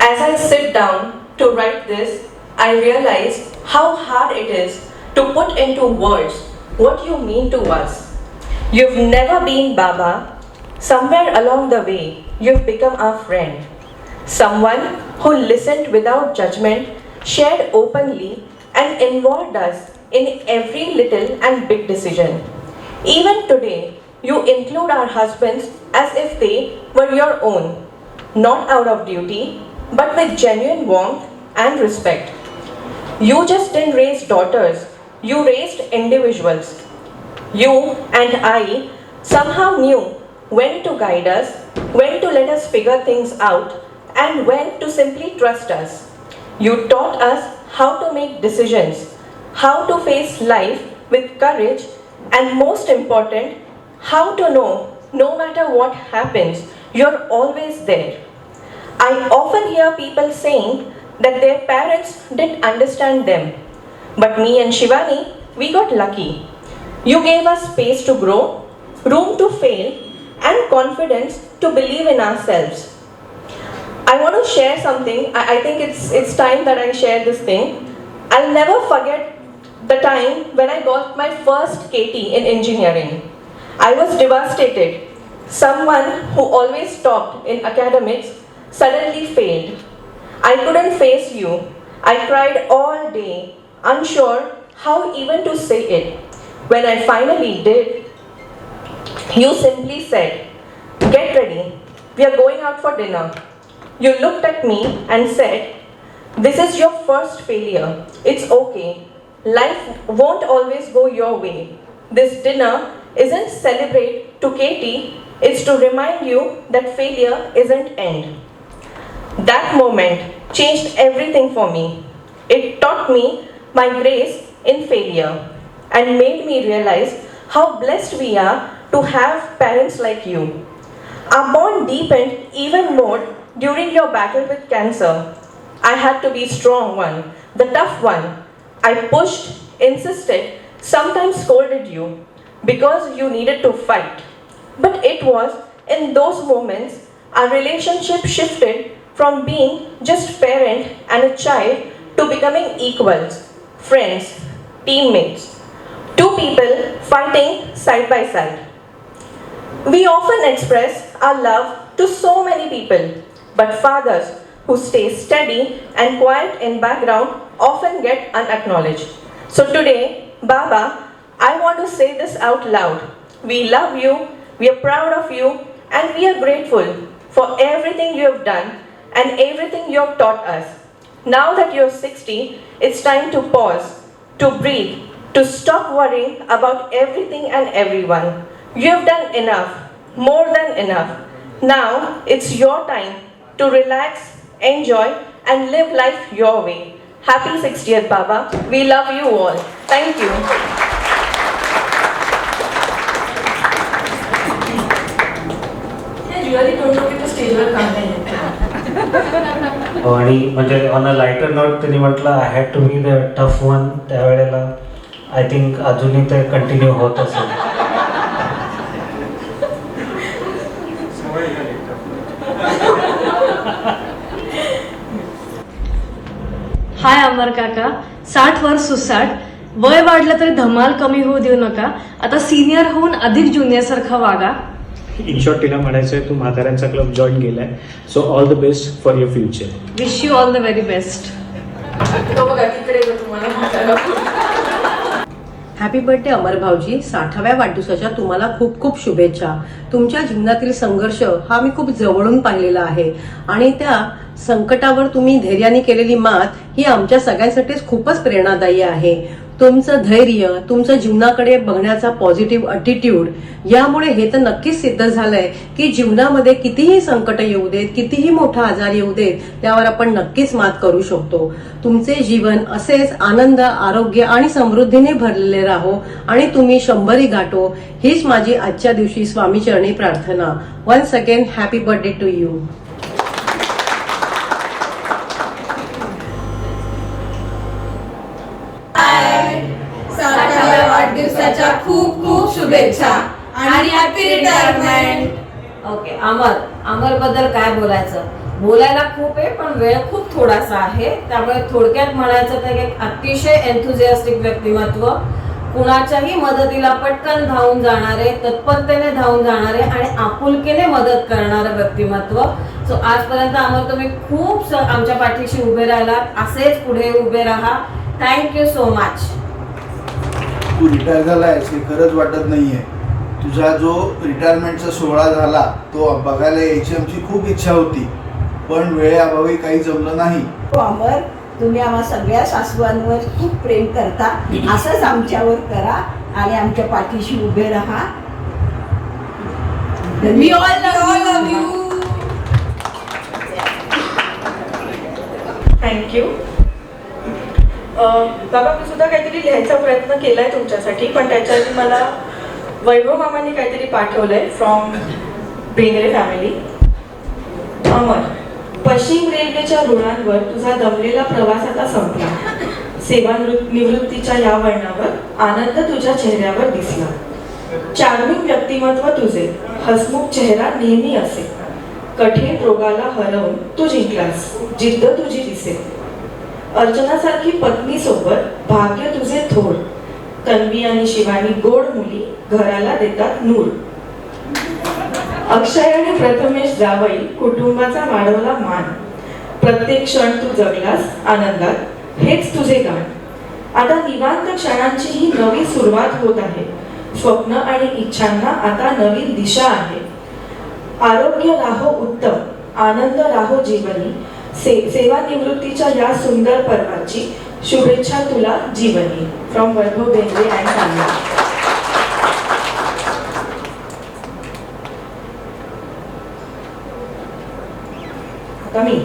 As I sit down to write this, I realize how hard it is to put into words what you mean to us. You've never been Baba. Somewhere along the way, you've become our friend. Someone who listened without judgment, shared openly, and involved us in every little and big decision. Even today, you include our husbands as if they were your own, not out of duty, but with genuine warmth and respect. You just didn't raise daughters, you raised individuals. You and I somehow knew when to guide us, when to let us figure things out, and when to simply trust us. You taught us how to make decisions, how to face life with courage, and most important, how to know no matter what happens, you're always there. I often hear people saying that their parents didn't understand them, but me and Shivani, we got lucky. You gave us space to grow, room to fail, and confidence to believe in ourselves. I want to share something. I think it's time that I share this thing. I'll never forget the time when I got my first KT in engineering. I was devastated. Someone who always topped in academics suddenly failed. I couldn't face you. I cried all day, unsure how even to say it. When I finally did, you simply said, "Get ready, we are going out for dinner." You looked at me and said, "This is your first failure. It's okay. Life won't always go your way. This dinner isn't celebrate to Katie, it's to remind you that failure isn't end." That moment changed everything for me. It taught me my grace in failure and made me realize how blessed we are to have parents like you. Our bond deepened even more during your battle with cancer. I had to be strong one, the tough one. I pushed, insisted, sometimes scolded you because you needed to fight. But it was in those moments our relationship shifted from being just parent and a child to becoming equals, friends, teammates, two people fighting side by side. We often express our love to so many people, but fathers who stay steady and quiet in background often get unacknowledged. So today, Baba, I want to say this out loud. We love you, we are proud of you, and we are grateful for everything you have done and everything you have taught us. Now that you're 60, it's time to pause, to breathe, to stop worrying about everything and everyone. You have done enough, more than enough. Now it's your time to relax, enjoy, and live life your way. Happy 60th, Baba. We love you all. Thank you. I really don't know if the stage will आणि म्हणजे on a lighter note त्यांनी म्हटलं I had to be the tough one. त्यावेळेला I think अजूनही ते continue होत असेल. हाय अमर काका, 60 वर सुसाट, वय वाढलं तरी धमाल कमी होऊ देऊ नका. आता सिनियर होऊन अधिक ज्युनियर सारखा वागा. इन शॉर्ट तिला म्हणायचं आहे तू म्हाताऱ्यांचा क्लब जॉईन केलाय, so all the best for your future. Wish you all the very best. Happy birthday Amar भाऊजी. 60व्या वाढदिवसाच्या तुम्हाला खूप खूप शुभेच्छा. तुमच्या जीवनातील संघर्ष हा मी खूप जवळून पाहिलेला आहे आणि त्या संकटावर तुम्ही धैर्याने केलेली मात ही आमच्या सगळ्यांसाठीच खूपच प्रेरणादायी आहे. तुमचं धैर्य, तुमचं जीवनाकडे बघण्याचा पॉझिटिव्ह अटिट्यूड यामुळे हे तर नक्कीच सिद्ध झालंय की जीवनामध्ये कितीही संकट येऊ देत, कितीही मोठा आजार येऊ देत, त्यावर आपण नक्कीच मात करू शकतो. तुमचे जीवन असेच आनंद, आरोग्य आणि समृद्धीने भरलेले राहो आणि तुम्ही 100 गाठो, हीच माझी आजच्या दिवशी स्वामी चरणी प्रार्थना. Once again happy birthday to you. वाढदिवसाच्या खूप खूप शुभेच्छा आणि हॅपी रिटायरमेंट. ओके, अमर बद्दल काय बोलायचं, बोलायला खूप आहे पण वेळ खूप थोडासा आहे. त्यामुळे थोडक्यात म्हणायचं तर एक अतिशय एन्थुझियास्टिक व्यक्तिमत्व, कुणाच्याही मदतीला पटकन धावून जाणारे, तत्परतेने धावून जाणारे आणि आपुलकीने मदत करणारं व्यक्तिमत्व. सो आजपर्यंत अमर तुम्ही खूप आमच्या पाठीशी उभे राहिलात, असेच पुढे उभे राहा. Thank you so much. तू रिटायर झालायस हे खरंच वाटत नाहीये. तुझा जो रिटायरमेंटचा सोहळा झाला तो बघायला यायची आमची खूप इच्छा होती, पण वेळेअभावी काही जमलं नाही. अमर, तुम्ही आम्हा सगळ्या सासवांवर खूप प्रेम करता, असंच आमच्यावर करा आणि आमच्या पाठीशी उभे राहा. We all love you. Thank you. बाबा, मी सुद्धा काहीतरी लिहायचा प्रयत्न केलाय तुमच्यासाठी, पण त्याच्याआधी मला वैभव मामांनी काहीतरी पाठवलंय फ्रॉम बेंगरे फॅमिली. अमर, पश्चिम रेल्वेच्या रुळांवर तुझा दमलेला प्रवास आता संपला. सेवानिवृत्तीच्या या वळणावर आनंद तुझ्या चेहऱ्यावर दिसला. चार्मिंग व्यक्तिमत्व तुझे, हसमुख चेहरा नेहमी असे. कठीण रोगाला हरवून तू जिंकलास, जिद्द तुझी दिसे. अर्चनासारखी पत्नी सोबत भाग्य तुझे थोर. तन्वी आणि शिवानी गोड मुली घराला देतात नूर. अक्षय आणि प्रथमेश जावई कुटुंबाचा वाढवला मान. प्रत्येक क्षण तू जगलास आनंदात, हेच तुझे गाण. आता निवांत क्षणांची ही नवी सुरुवात होत आहे. स्वप्न आणि इच्छांना आता नवीन दिशा आहे. आरोग्य राहो उत्तम, आनंद राहो जीवनी. सेवानिवृत्तीच्या या सुंदर पर्वाची शुभेच्छा तुला जीवनी. From Vaibhav Bengare and family. आता मी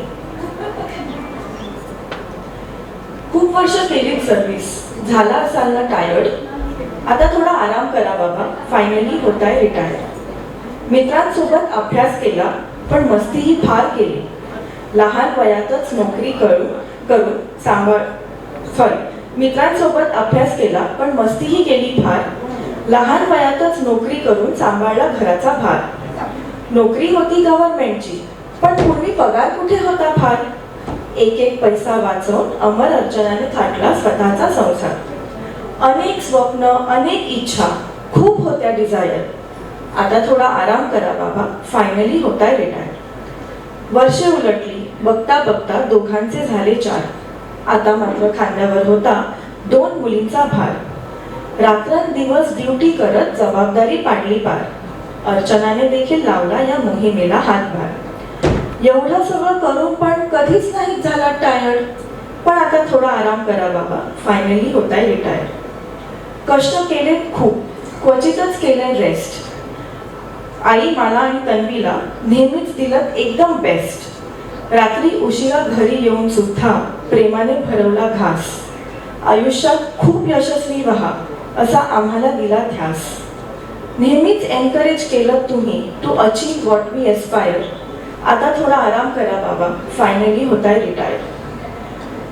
खूप वर्ष केली सर्व्हिस, झाला असाल ना टायर्ड. आता थोडा आराम करा बाबा, फायनली होताय रिटायर. मित्रांसोबत अभ्यास केला पण मस्तीही फार केली. लहान वयातच नोकरी मित्रांसोबत अभ्यास केला पण मस्तीही केली फार. लहान वयातच नोकरी करून सांभाळला घराचा भार. नोकरी होती गव्हर्नमेंटची पण पूर्वी पगार कुठे होता फार. एक एक पैसा वाचवून अमर अर्चनाने थाटला स्वतःचा संसार. अनेक स्वप्न, अनेक इच्छा, खूप होत्या डिझायर. आता थोडा आराम करा बाबा, फायनली होताय रिटायर. वर्षे उलटली, बघता बघता दोघांचे झाले 4. आता मात्र खांद्यावर होता 2 मुलींचा भार. रात्रंदिवस ड्युटी करत जबाबदारी पाडली पार. अर्चनाने देखील लावला या मोहिमेला हातभार. एवढं सगळं करून पण कधीच नाही झाला टायर्ड. पण आता थोडा आराम करा बाबा, फायनली होताय रिटायर. कष्ट केले खूप, क्वचितच केलंय रेस्ट. आई मला आणि तन्वीला नेहमीच दिलं एकदम बेस्ट. रात्री उशिरा घरी येऊन सुद्धा प्रेमाने भरवला घास. आयुष्यात खूप यशस्वी व्हा असा आम्हाला दिला ध्यास. नेहमीच एनकरेज केलं तुम्ही to achieve what we aspire. आता थोडा आराम करा बाबा, फायनली होताय रिटायर.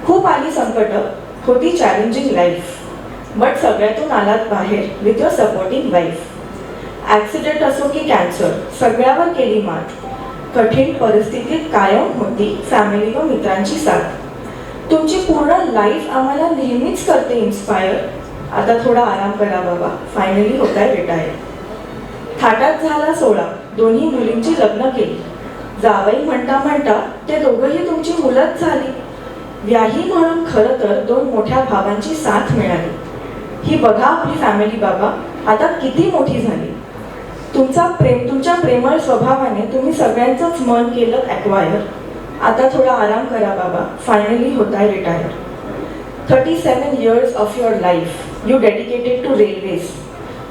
खूप आली संकट, होती चॅलेंजिंग लाईफ. बट सगळ्यातून आलात बाहेर with your supporting wife. Accident असो की कॅन्सर, सगळ्यावर केली मात. कठीण परिस्थितीत कायम होती फॅमिली व मित्रांची साथ. तुमची पूर्ण लाईफ आम्हाला नेहमीच करते इन्स्पायर. आता थोडा आराम करा बाबा, फायनली होताय रिटायर. थाटात झाला 16, दोन्ही मुलींची लग्न केली. जावई म्हणता म्हणता ते दोघंही तुमची मुलंच झाली. व्याही म्हणून खरं तर 2 मोठ्या भावांची साथ मिळाली. ही बघा आपली फॅमिली बाबा आता किती मोठी झाली. तुमच्या प्रेमळ स्वभावाने तुम्ही सगळ्यांचंच मन केलं ॲक्वायर. आता थोडा आराम करा बाबा, फायनली होताय retire. 37 years of your life you dedicated to railways.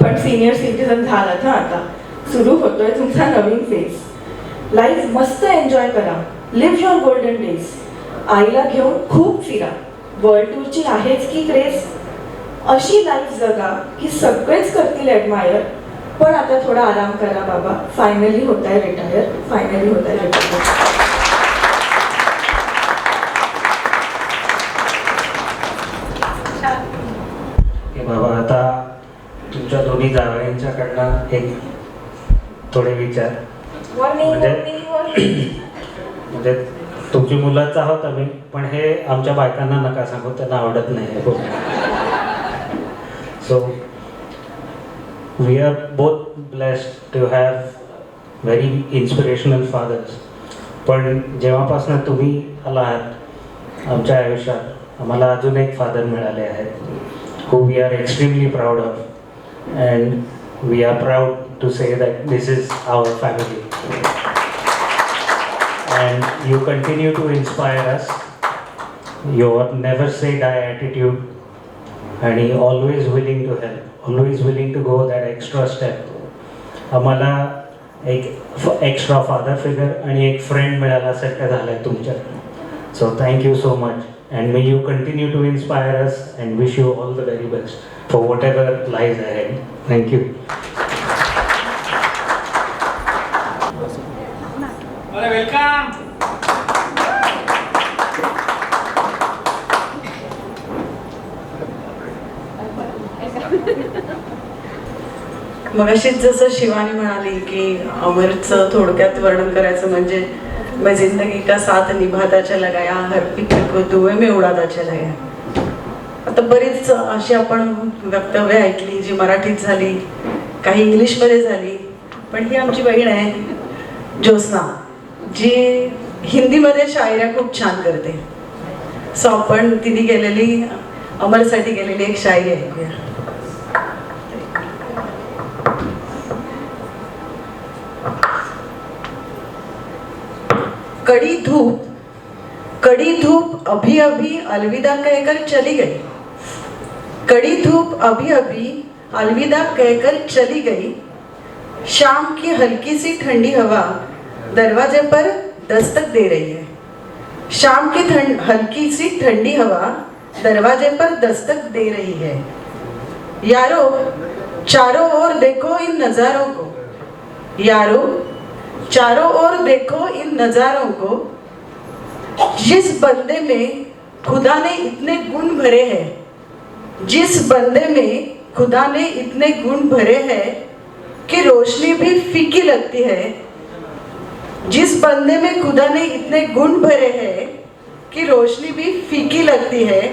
पण सिनियर सिटीजन झालात हा आता, सुरू होतोय तुमचा नवीन फेज. लाईफ मस्त एन्जॉय करा, लिव्ह युअर गोल्डन डेज. आईला घेऊन खूप फिरा, वर्ल्ड टूरची आहेच की क्रेज. अशी लाईफ जगा की सगळेच करतील ॲडमायर. पण आता थोडा आराम करा बाबा, फायनली होताय रिटायर. फायनली होताय रिटायर. बाबा आता तुमच्या दोन्ही जावयांच्याकडनं एक थोडे विचार. म्हणजे तुमची मुलंच आहोत आम्ही, पण हे आमच्या बायकांना नका सांगू, त्यांना आवडत नाही. So we are both blessed to have very inspirational fathers. पण जेव्हापासून तुम्ही आलात आमच्या आयुष्यात आम्हाला अजून एक फादर मिळाले आहेत who we are extremely proud of, and we are proud to say that this is our family, and you continue to inspire us. Your never say die attitude, and always willing to help, always willing to go that extra step. आम्हाला एक extra father figure आणि एक friend मिळाल्यासारखं झालंय तुमच्यात. So thank you so much. And may you continue to inspire us and wish you all the very best for whatever lies ahead. Thank you. Welcome. मगाशीच जसं शिवानी म्हणाली की अमरचं थोडक्यात वर्णन करायचं म्हणजे मैं जिंदगी का साथ निभाता चला गया, हर फिक्र को दुए में उडाता चला गया. आता बरीच अशी आपण वक्तव्य ऐकली जी मराठीत झाली, काही इंग्लिशमध्ये झाली. पण ही आमची बहीण आहे ज्योत्स्ना, जी हिंदीमध्ये शायऱ्या खूप छान करते. सो आपण तिने केलेली, अमरसाठी केलेली एक शायरी ऐकूया. कड़ी धूप अभी अभी अलविदा कहकर चली गई. कड़ी धूप अभी अभी अलविदा कहकर चली गई. शाम की हल्की सी ठंडी हवा दरवाजे पर दस्तक दे रही है. शाम की हल्की सी ठंडी हवा दरवाजे पर दस्तक दे रही है. यारो चारों ओर देखो इन नज़ारों को, यारो चारों ओर देखो इन नज़ारों को, जिस बंदे में खुदा ने इतने गुण भरे हैं, जिस बंदे में खुदा ने इतने गुण भरे हैं कि रोशनी भी फीकी लगती है, जिस बंदे में खुदा ने इतने गुण भरे हैं कि रोशनी भी फीकी लगती है,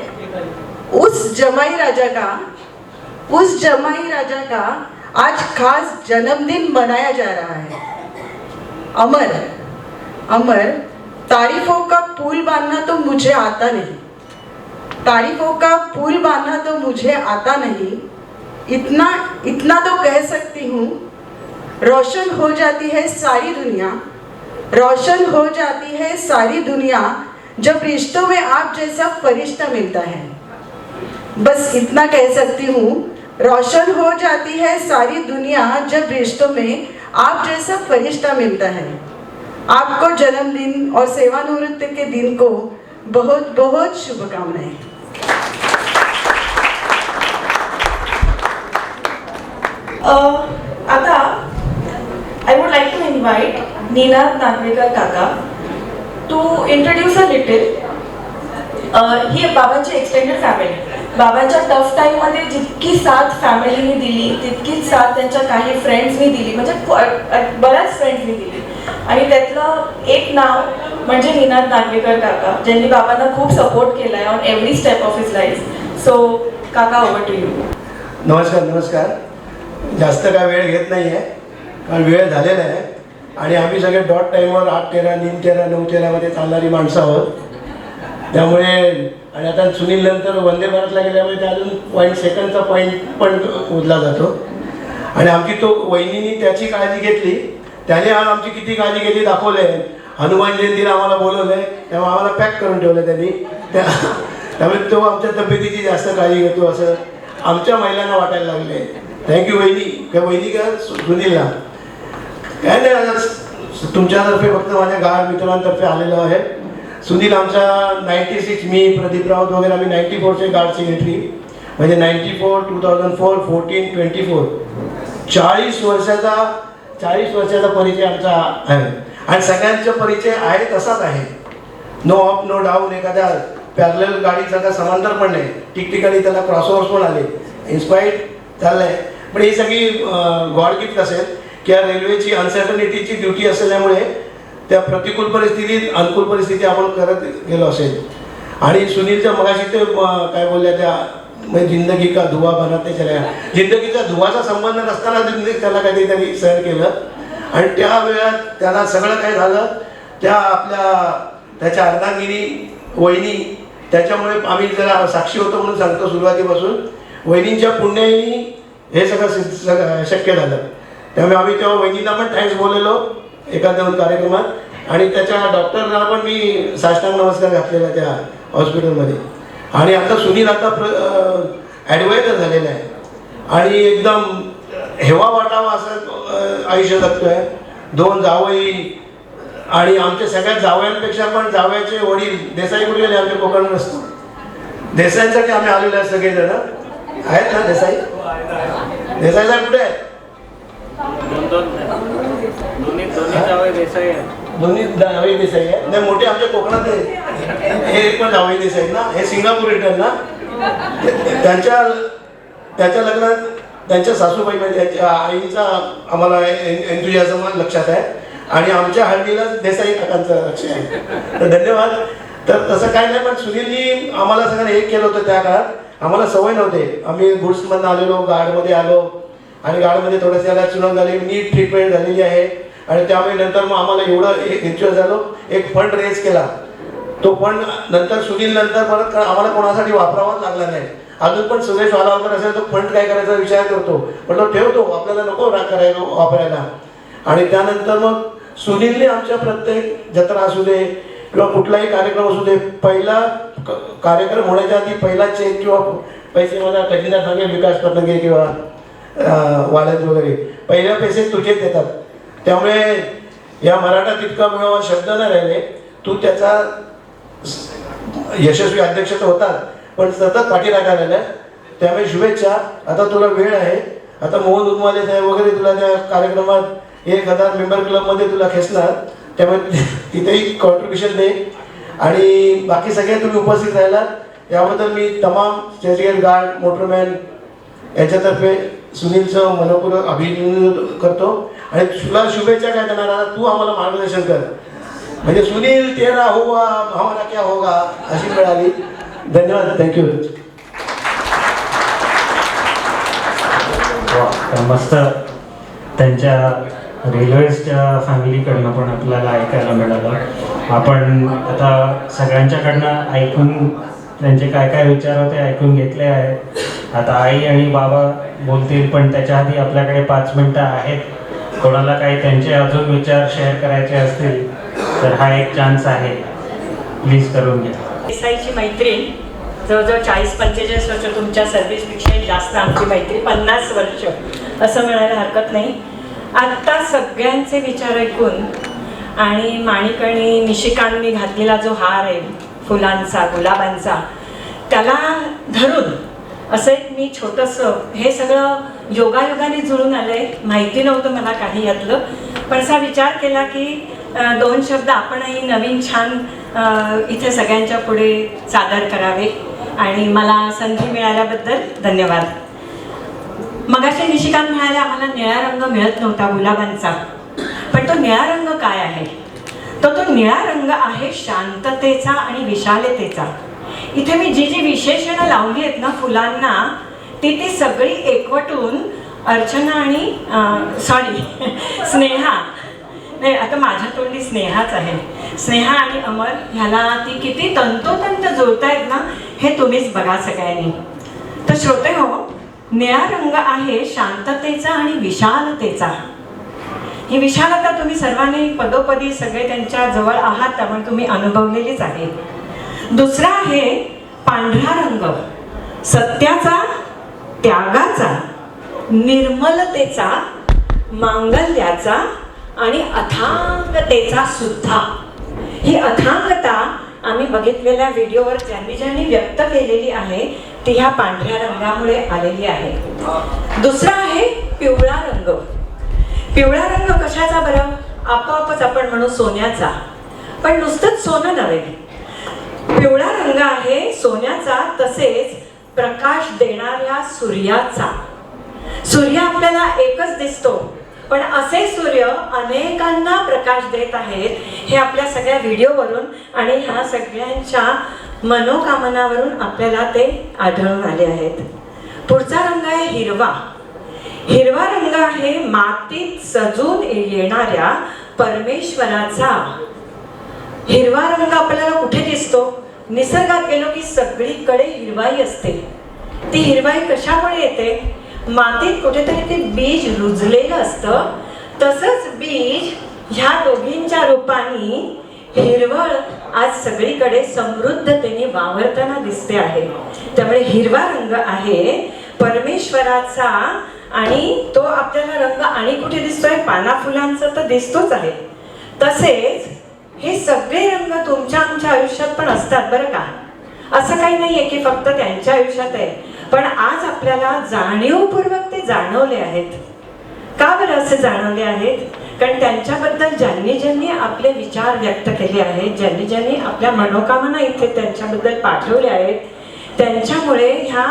उस जमाई राजा का आज खास जन्मदिन मनाया जा रहा है। अमर तारीफों का पुल बांधना तो मुझे आता नहीं, तारीफों का पुल बांधना तो मुझे आता नहीं, इतना तो कह सकती हूँ, रोशन हो जाती है सारी दुनिया, रोशन हो जाती है सारी दुनिया जब रिश्तों में आप जैसा फरिश्ता मिलता है। बस इतना कह सकती हूँ, रोशन हो जाती है सारी दुनिया जब रिश्तों में आप जैसा फरिश्ता मिलता है। आपको जन्मदिन और सेवानिवृत्ति के दिन को बहुत बहुत शुभकामनाएं। आता I would like to invite Ninad Nagvekar Kaka to introduce a little. ही बाबांची एक्सटेंडेड फॅमिली, बाबांच्या टफ टाईममध्ये जितकी साथ फॅमिलीने दिली तितकीच साथ त्यांच्या काही फ्रेंड्सनी दिली, म्हणजे बऱ्याच फ्रेंड्सनी दिली. आणि त्यातलं एक नाव म्हणजे निनाद नागवेकर काका, ज्यांनी बाबांना खूप सपोर्ट केला आहे on every step of his life. So काका, ओव्हर टू यू. नमस्कार. जास्त काय वेळ घेत नाही आहे, कारण वेळ झालेला आहे आणि आम्ही सगळे डॉट टाईमवर 8:13, 9:13, 9:13 चालणारी माणसं आहोत. त्यामुळे आणि आता सुनील नंतर वंदे भारतला गेल्यामुळे ते अजून सेकंडचा पॉईंट पण उरला जातो. आणि आमची तो वहिनीने त्याची काळजी घेतली, त्याने आज आमची किती काळजी घेतली दाखवले. हनुमान जयंतीला आम्हाला बोलवलं आहे, तेव्हा आम्हाला पॅक करून ठेवलं त्यांनी. त्यामुळे तो आमच्या तब्येतीची जास्त काळजी घेतो असं आमच्या महिलांना वाटायला लागले. थँक्यू वहिनी. काय वहिनी का सुनीलला काय नाही, तुमच्यातर्फे फक्त माझ्या गाड मित्रांतर्फे आलेलो आहे. सुनील आमचा 96, मी प्रदीप राऊत वगैरे आम्ही 94चे गार्ड सेक्रेटरी, म्हणजे 94, 2004, 14, 24 40 वर्षाचा परिचय आमचा आहे. आणि सगळ्यांचा परिचय आहे तसाच आहे, नो अप नो डाऊन. एखाद्या पॅरलल गाडीचा का समांतर पण नाही, ठिकठिकाणी त्याला क्रॉसओव्हर्स पण आले, इन्स्पायर्ड चाललंय. पण ही सगळी गॉड गिफ्ट असेल की या रेल्वेची अनसर्टनिटीची ड्युटी असल्यामुळे त्या प्रतिकूल परिस्थितीत अनुकूल परिस्थिती आपण करत गेलो असेल. आणि सुनीलच्या मगाशी ते काय बोलल्या त्या म्हणजे जिंदगी का धुवा बनाते चला, जिंदगीचा धुवाचा संबंध नसताना त्याला काहीतरी त्यांनी सहन केलं. आणि त्या वेळात त्याला सगळं काय झालं त्याच्या अर्धांगिनी वहिनी, त्याच्यामुळे आम्ही जरा साक्षी होतो म्हणून सांगतो. सुरुवातीपासून वहिनींच्या पुण्याईनी हे सगळं शक्य झालं. त्यामुळे आम्ही तेव्हा वहिनींना पण थँक्स बोललेलो 1-2 कार्यक्रमात. आणि त्याच्या डॉक्टरना पण मी साष्टांग नमस्कार घातलेला त्या हॉस्पिटलमध्ये. आणि आता सुनील आता ॲडवायझर झालेला आहे आणि एकदम हेवा वाटावा असं आयुष्य जगतोय. 2 जावई आणि आमच्या सगळ्या जावयांपेक्षा पण जावयाचे वडील देसाई कुठे गेले आमच्या कोकणात नसतो. देसाईंसाठी आम्ही आलेलो आहे सगळेजण. आहेत ना देसाई? देसाई साहेब कुठे आहेत? दोन्ही जावई देसाई आहे. नाही, मोठे आमच्या कोकणात हे पण जावई देसाई ना, हे सिंगापूर रिटर्न ना. त्याच्या लग्नात त्यांच्या सासूबाई म्हणजे त्यांच्या आईचा आम्हाला एन्थुजियाझम लक्षात आहे. आणि आमच्या हळदीला देसाई काकांचं लक्ष आहे. तर धन्यवाद. तर तसं काय नाही, पण सुनीलनी आम्हाला सगळ्यांना एक केलं होतं. त्या काळात आम्हाला सवय नव्हते. आम्ही गुड्समधून आलेलो, गार्डमध्ये आलो आणि गार्डमध्ये थोडंसं याला चुनव झाली, नीट ट्रीटमेंट झालेली आहे. आणि त्यामुळे नंतर मग आम्हाला एवढं इन्शुअर झालो, एक फंड रेज केला. तो फंड नंतर सुनील नंतर परत आम्हाला कोणासाठी वापरावाच लागला नाही. अजून पण सुरेश वालावकर असेल तो फंड काय करायचा विचार करतो, पण तो ठेवतो, आपल्याला नको करायला वापरायला. आणि त्यानंतर मग सुनीलने आमच्या प्रत्येक जत्रा असू दे किंवा कुठलाही कार्यक्रम असू दे, पहिला कार्यक्रम होण्याच्या आधी पहिला चेक किंवा पैसे मला खजिनदार सांगेल विकास पतंगे किंवा वाळत वगैरे, पहिल्या पैसे तुझेच देतात. त्यामुळे या मराठात इतका मिळावा शब्द न राहिले. तू त्याचा यशस्वी अध्यक्ष तर होतात पण सतत पाठीराखा राहिलाय. त्यामुळे शुभेच्छा. आता तुला वेळ आहे, आता मोहन उन्माले साहेब वगैरे तुला त्या कार्यक्रमात 1000 मेंबर क्लबमध्ये तुला खेचणार, त्यामुळे तिथेही कॉन्ट्रीब्युशन दे. आणि बाकी सगळे तुम्ही उपस्थित राहिला याबद्दल मी तमाम चॅरिटी गार्ड, मोटरमॅन याच्यातर्फे सुनीलचं मनपूर्वक अभिनंदन करतो. आणि तुला शुभेच्छा काय देणार, आता तू आम्हाला मार्गदर्शन कर. म्हणजे सुनील तेरा होगा हमारा क्या होगा अशी वेळ आली. धन्यवाद, थँक्यू. मस्त. त्यांच्या रेल्वेजच्या फॅमिलीकडनं पण आपल्याला ऐकायला मिळालं. आपण आता सगळ्यांच्याकडनं ऐकून त्यांचे काय काय विचार होते ऐकून घेतले आहे. आता आई आणि बाबा बोलतील, पण त्याच्या आधी आपल्याकडे 5 मिनिटं आहेत. कोणाला काही त्यांचे अजून विचार शेअर करायचे असतील तर हा एक चान्स आहे, प्लीज करून घ्या. देसाईची मैत्रीण जवळजवळ 40-45 वर्ष, तुमच्या सर्व्हिसपेक्षाही जास्त आमची मैत्री 50 वर्ष असं म्हणायला हरकत नाही. आत्ता सगळ्यांचे विचार ऐकून आणि माणिक निशिकांनी घातलेला जो हार आहे फुलांचा, गुलाबांचा, त्याला धरून असं एक मी छोटंसं, हे सगळं योगायोगाने जुळून आलं आहे. माहिती नव्हतं मला काही यातलं, पण असा विचार केला की 2 शब्द आपणही नवीन छान इथे सगळ्यांच्या पुढे सादर करावे. आणि मला संधी मिळाल्याबद्दल धन्यवाद. मगाशी निशिकांत म्हणाले आम्हाला निळा रंग मिळत नव्हता गुलाबांचा, पण तो निळा रंग काय आहे, तो निळा रंग आहे शांततेचा आणि विशालतेचा. इथे मी जी जी विशेषणं लावली आहेत ना फुलांना, ती सगळी एकवटून अर्चना आणि स्नेहा, नाही आता माझ्या तोंडी स्नेहाच आहे, स्नेहा आणि अमर ह्याला ती किती तंतोतंत जुळतायत ना, हे तुम्हीच बघा सगळ्यांनी. तर श्रोते हो, निळा रंग आहे शांततेचा आणि विशालतेचा. ही विशालता तुम्ही सर्वांनी पदोपदी सगळे त्यांच्या जवळ आहात, त्यामुळे तुम्ही अनुभवलेलीच आहे. दुसरा आहे पांढरा रंग, सत्याचा, त्यागाचा, निर्मलतेचा, मांगल्याचा आणि अथांगतेचा सुद्धा. ही अथांगता आम्ही बघितलेल्या व्हिडिओवर ज्यांनी ज्यांनी व्यक्त केलेली आहे ती ह्या पांढऱ्या रंगामुळे आलेली आहे. दुसरा आहे पिवळा रंग. पिवळा रंग कशाचा बरं? आपोआपच आपण म्हणू सोन्याचा, पण नुसतंच सोनं नव्हे. पिवळा रंग आहे सोन्याचा, तसेच प्रकाश देणाऱ्या सूर्याचा. सूर्य आपल्याला एकच दिसतो, पण असे सूर्य अनेकांना प्रकाश देत आहेत, हे आपल्या सगळ्या व्हिडिओवरून आणि ह्या सगळ्यांच्या मनोकामनावरून आपल्याला ते आढळून आले आहेत. पुढचा रंग आहे हिरवा. हिरवा रंग आहे मातीत सजून येणाऱ्या परमेश्वराचा. हिरवा रंग आपल्याला कुठे दिसतो? निसर्गात गेलो की सगळीकडे हिरवाई असते. ती हिरवाई कशामुळे येते? मातीत कुठेतरी ते बीज रुजलेलं असतं. तसंच बीज ह्या दोघींच्या रूपाने हिरवळ आज सगळीकडे समृद्धतेने वावरताना दिसते आहे. त्यामुळे हिरवा रंग आहे परमेश्वराचा. आणि तो आपल्याला रंग आणि कुठे दिसतोय? पाना फुलांचा तर दिसतोच आहे. तसेच हे सगळे रंग तुमच्या आमच्या आयुष्यात पण असतात बरं का. असं काही नाहीये की फक्त त्यांच्या आयुष्यात आहे, पण आज आपल्याला जाणीवपूर्वक ते जाणवले आहेत. का बरं असे जाणवले आहेत? कारण त्यांच्याबद्दल ज्यांनी ज्यांनी आपले विचार व्यक्त केले आहेत, ज्यांनी ज्यांनी आपल्या मनोकामना इथे त्यांच्याबद्दल पाठवल्या आहेत, त्यांच्यामुळे ह्या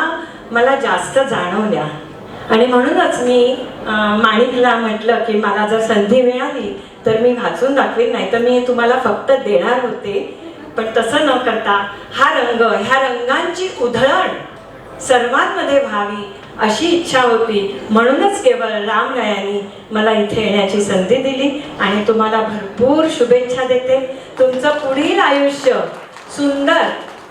मला जास्त जाणवल्या. आणि म्हणूनच मी माणिकला म्हटलं की मला जर संधी मिळाली तर मी वाचून दाखवेन, नाही तर मी तुम्हाला फक्त देणार होते. पण तसं न करता हा रंग, ह्या रंगांची उधळण सर्वांमध्ये व्हावी अशी इच्छा होती. म्हणूनच केवळ रामरायांनी मला इथे येण्याची संधी दिली. आणि तुम्हाला भरपूर शुभेच्छा देते. तुमचं पुढील आयुष्य सुंदर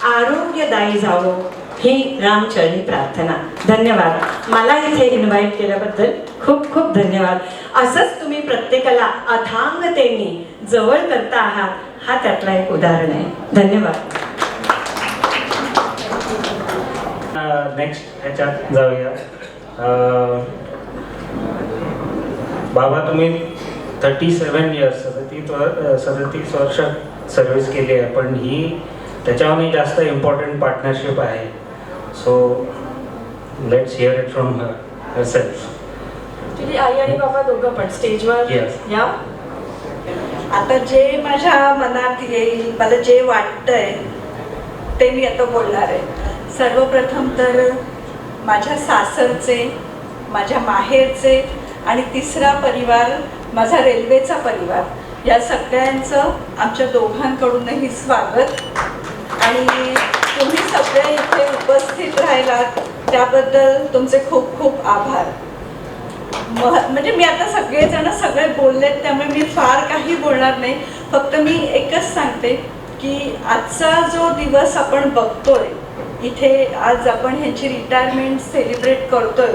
आरोग्यदायी जावो ही रामचरणी प्रार्थना. धन्यवाद. मला इथे इन्व्हाइट केल्याबद्दल खूप खूप धन्यवाद. असंच तुम्ही प्रत्येकाला अथांगतेने जवळ करता आहात, हा त्यातला एक उदाहरण आहे. धन्यवाद. नेक्स्ट ह्याच्यात जाऊया. बाबा तुम्ही 37 इयर्स 37 वर्ष सर्व्हिस केली आहे, पण ही त्याच्याहूनही जास्त इम्पॉर्टंट पार्टनरशिप आहे. So let's hear it from herself. Actually आई आई आणि बाबा दोघं पण स्टेजवर या. आता जे माझ्या मनात येईल, मला जे वाटतंय ते मी आता बोलणार आहे. सर्वप्रथम तर माझ्या सासरचे, माझ्या माहेरचे आणि तिसरा परिवार माझा रेल्वेचा परिवार, या सगळ्यांचं आमच्या दोघांकडूनही स्वागत. आणि तुम्ही सगळे इथे उपस्थित राहिलात त्याबद्दल तुमचे खूप खूप आभार. म्हणजे मी आता सगळेजण सगळे बोललेत त्यामुळे मी फार काही बोलणार नाही. फक्त मी एकच सांगते की आजचा जो दिवस आपण बघतोय इथे, आज आपण ह्यांची रिटायरमेंट सेलिब्रेट करतोय,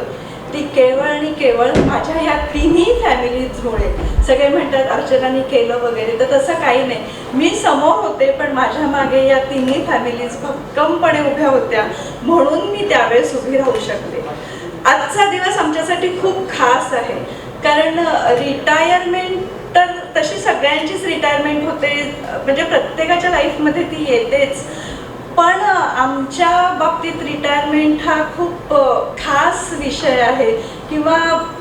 ती केवळ आणि केवळ माझ्या ह्या तिन्ही फॅमिलीजमुळे. सगळे म्हणतात अर्चनानी केलं वगैरे, तर तसं काही नाही. मी समोर होते पण माझ्या मागे या तिन्ही फॅमिलीज भक्कमपणे उभ्या होत्या म्हणून मी त्यावेळेस उभी राहू शकले. आजचा दिवस आमच्यासाठी खूप खास आहे कारण रिटायरमेंट तर तशी सगळ्यांचीच रिटायरमेंट होते, म्हणजे प्रत्येकाच्या लाईफमध्ये ती येतेच. पण आमच्या बाबतीत रिटायरमेंट हा खूप खास विषय आहे. किंवा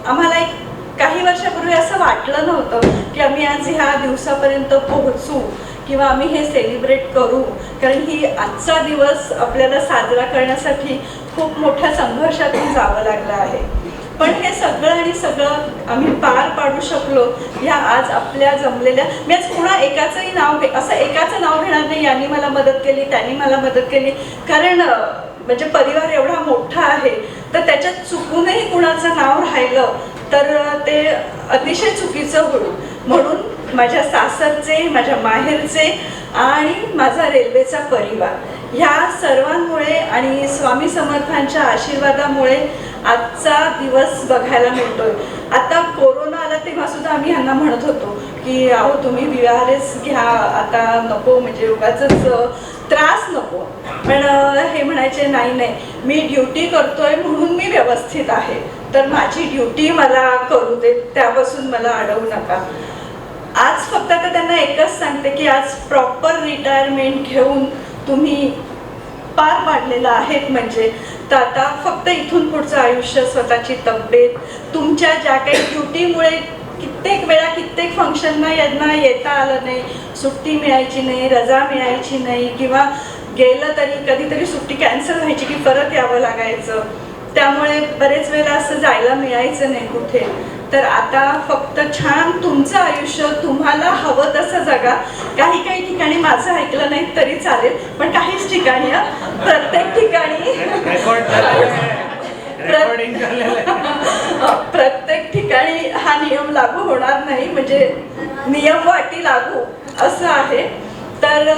आम्हाला एक काही वर्षापूर्वी असं वाटलं नव्हतं की आम्ही आज ह्या दिवसापर्यंत पोहोचू किंवा आम्ही हे सेलिब्रेट करू, कारण ही आजचा दिवस आपल्याला साजरा करण्यासाठी खूप मोठ्या संघर्षातून जावं लागलं आहे. पण हे सगळं आणि सगळं आम्ही पार पाडू शकलो ह्या आज आपल्या जमलेल्या. मी आज कुणा एकाचंही नाव असं एकाचं नाव घेणार नाही, यांनी मला मदत केली त्यांनी मला मदत केली, कारण म्हणजे परिवार एवढा मोठा आहे तर त्याच्यात चुकूनही कुणाचं नाव राहिलं तर ते अतिशय चुकीचं होईल. म्हणून माझ्या सासरचे, माझ्या माहेरचे आणि माझा रेल्वेचा परिवार ह्या सर्वांमुळे आणि स्वामी समर्थांच्या आशीर्वादामुळे आजचा दिवस बघायला मिळतोय. आता कोरोना आला तेव्हा सुद्धा आम्ही ह्यांना म्हणत होतो की अहो तुम्ही VRS घ्या, आता नको, म्हणजे उगाचच त्रास नको. पण हे म्हणायचे नाही नाही, मी ड्युटी करतोय म्हणून मी व्यवस्थित आहे, तर माझी ड्युटी मला करू दे, त्यापासून मला अडवू नका. आज फक्त आता त्यांना एकच सांगते की आज प्रॉपर रिटायरमेंट घेऊन तुम्ही पार पाडलेलं आहेत, म्हणजे तर आता फक्त इथून पुढचं आयुष्य, स्वतःची तब्येत, तुमच्या ज्या काही ड्युटीमुळे कित्येक वेळा कित्येक फंक्शनना यांना येता आलं नाही, सुट्टी मिळायची नाही, रजा मिळायची नाही, किंवा गेलं तरी कधीतरी सुट्टी कॅन्सल व्हायची की परत यावं लागायचं, त्यामुळे बरेच वेळेला असं जायला मिळायचं नाही कुठे. तर आता फक्त छान तुमचं आयुष्य तुम्हाला हवं तसं जगा. काही काही ठिकाणी माझं ऐकलं नाही तरी चालेल, पण काहीच ठिकाणी प्रत्येक ठिकाणी प्रत्येक ठिकाणी हा नियम लागू होणार नाही, म्हणजे नियम वाटी लागू असं आहे. तर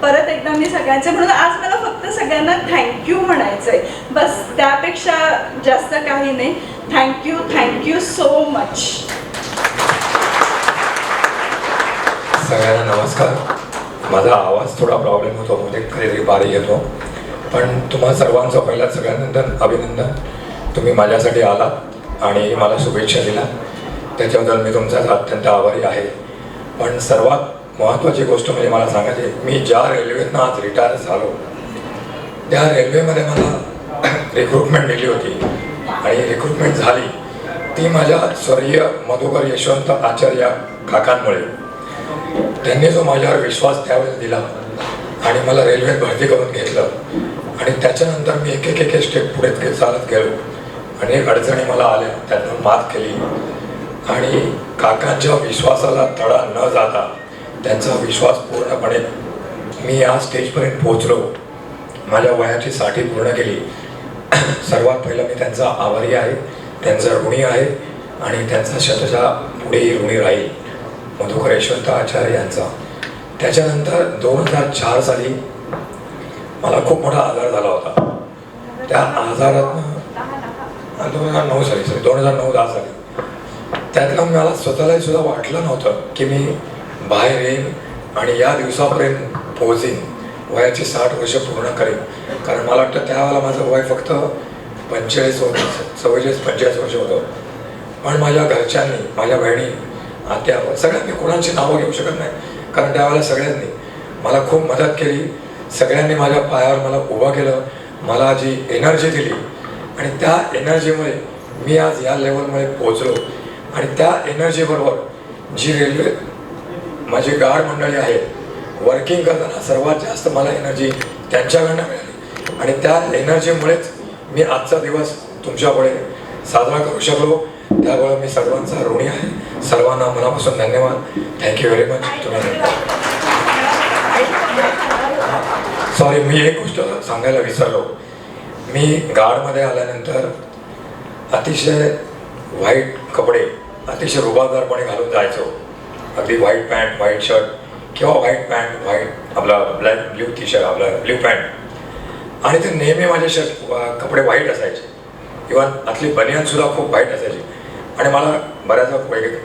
परत एकदा मी सगळ्यांचे म्हणून आज मला फक्त सगळ्यांना थँक्यू म्हणायचंय, बस, त्यापेक्षा जास्त काही नाही. Thank you, thank you so much. सगळ्यांना नमस्कार. माझा आवाज थोडा प्रॉब्लेम होतो, म्हणजे कधीतरी बारीक येतो, पण तुम्हा सर्वांचं पहिला सगळ्यांनंतर अभिनंदन. तुम्ही माझ्यासाठी आलात आणि मला शुभेच्छा दिल्या, त्याच्याबद्दल मी तुमचा अत्यंत आभारी आहे. पण सर्वात महत्त्वाची गोष्ट म्हणजे मला सांगायची, मी ज्या रेल्वेतनं आज रिटायर झालो त्या रेल्वेमध्ये मला रिक्रुटमेंट दिली होती आणि रिक्रुटमेंट झाली ती माझ्या स्वर्गीय मधुकर यशवंत आचार्य काकांमुळे. त्यांनी जो माझ्यावर विश्वास त्यावेळेस दिला आणि मला रेल्वेत भरती करून घेतलं आणि त्याच्यानंतर मी एक एक स्टेप पुढे चालत गेलो. अनेक अडचणी मला आल्या, त्यातून मात केली आणि काकांच्या विश्वासाला तडा न जाता त्यांचा विश्वास पूर्णपणे मी या स्टेजपर्यंत पोहोचलो. माझ्या वयाची 60 पूर्ण केली. सर्वात पहिलं मी त्यांचा आभारी आहे, त्यांचा ऋणी आहे आणि त्यांचा शतशः पुढेही ऋणी राहील, मधुकर यशवंत आचार्य यांचा. त्याच्यानंतर 2004 साली मला खूप मोठा आजार झाला होता. त्या आजारातनं 2009-10 साली त्यातलं मला स्वतःलाही सुद्धा वाटलं नव्हतं की मी बाहेर येईन आणि या दिवसापर्यंत पोहोचीन, वयाची 60 वर्ष पूर्ण करेन. कारण मला वाटतं त्यावेळेला माझं वय फक्त 45 होतं, 44-45 वर्ष होतं. पण माझ्या घरच्यांनी, माझ्या बहिणी, आत्या, सगळ्यांनी, कोणाची नावं घेऊ शकत नाही कारण त्यावेळेला सगळ्यांनी मला खूप मदत केली. सगळ्यांनी माझ्या पायावर मला उभं केलं, मला जी एनर्जी दिली आणि त्या एनर्जीमुळे मी आज या लेवलमुळे पोहोचलो. आणि त्या एनर्जीबरोबर जी रेल्वे माझी गार्ड मंडळी आहेत वर्किंग करताना सर्वात जास्त मला एनर्जी त्यांच्याकडनं मिळाली आणि त्या एनर्जीमुळेच मी आजचा दिवस तुमच्यापुढे साजरा करू शकलो. त्यामुळे मी सर्वांचा ऋणी आहे. सर्वांना मनापासून धन्यवाद. Thank you very much. तुम्ही सॉरी, मी एक गोष्ट सांगायला विसरलो. मी गार्डमध्ये आल्यानंतर अतिशय व्हाईट कपडे अतिशय रुबाबदारपणे घालून जायचो. अगदी व्हाईट पॅन्ट, व्हाईट शर्ट किंवा व्हाईट पॅन्ट, व्हाईट आपला ब्लॅक ब्ल्यू टी शर्ट, आपला ब्ल्यू पॅन्ट आणि ते नेहमी माझे शर्ट कपडे व्हाईट असायचे. इव्हन आतली बनियनसुद्धा खूप व्हाईट असायची आणि मला बऱ्याच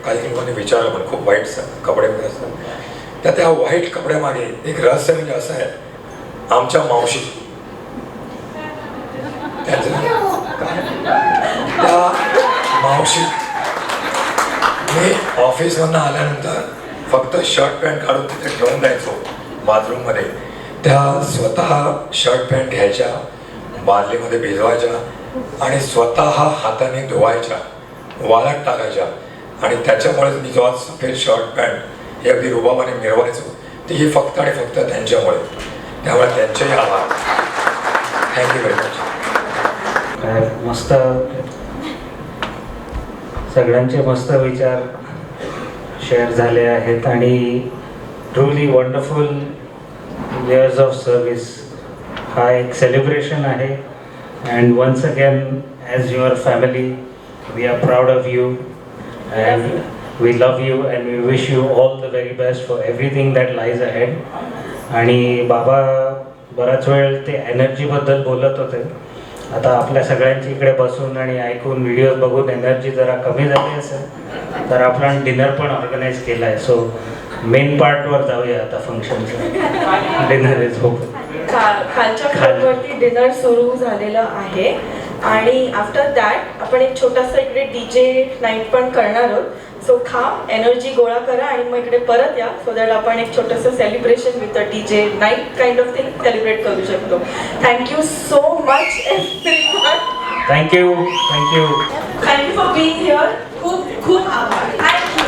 काही लोकांनी विचारलं पण खूप व्हाईट कपडे असतात. तर त्या व्हाईट कपड्यामागे एक रहस्य म्हणजे असं आहे, आमच्या मावशी त्या मावशी मी ऑफिसमधनं आल्यानंतर फक्त शर्ट पॅन्ट काढून तिथे ठेवून द्यायचो बाथरूममध्ये. त्या स्वतः शर्ट पॅन्ट घ्यायच्या, बादलीमध्ये भिजवायच्या आणि स्वतः हाताने धुवायच्या, वाळत टाकायच्या आणि त्याच्यामुळेच मी जो आज सफेद शर्ट पॅन्ट हे अगदी रुबाबाने मिरवायचो तेही फक्त आणि फक्त त्यांच्यामुळे. त्यामुळे त्यांचेही आभार. Thank you very much. काय मस्त, सगळ्यांचे मस्त विचार शेअर झाले आहेत आणि truly wonderful years of service हा एक सेलिब्रेशन आहे. And once again as your family we are proud of you and we love you and we wish you all the very best for everything that lies ahead. आणि बाबा बराच वेळ ते एनर्जीबद्दल बोलत होते. आता आपल्या सगळ्यांची इकडे बसून आणि ऐकून व्हिडिओ बघून एनर्जी जरा कमी झाली असेल तर आपण डिनर पण ऑर्गनाईज केला आहे. सो मेन पार्टवर जाऊया आता फंक्शनचं. Dinner is hope. खालच्या फ्लोअरवरती डिनर सुरू झालेलं आहे आणि आफ्टर दॅट आपण एक छोटासा इकडे DJ नाईट पण करणार आहोत. सो खा, एनर्जी गोळा करा आणि मग इकडे परत या सो दॅट आपण एक छोटंसं celebration with DJ night kind of thing celebrate करू शकतो. Thank you so much everyone. Thank you thank you thank you for being here. खूप खूप आभार. थँक्यू.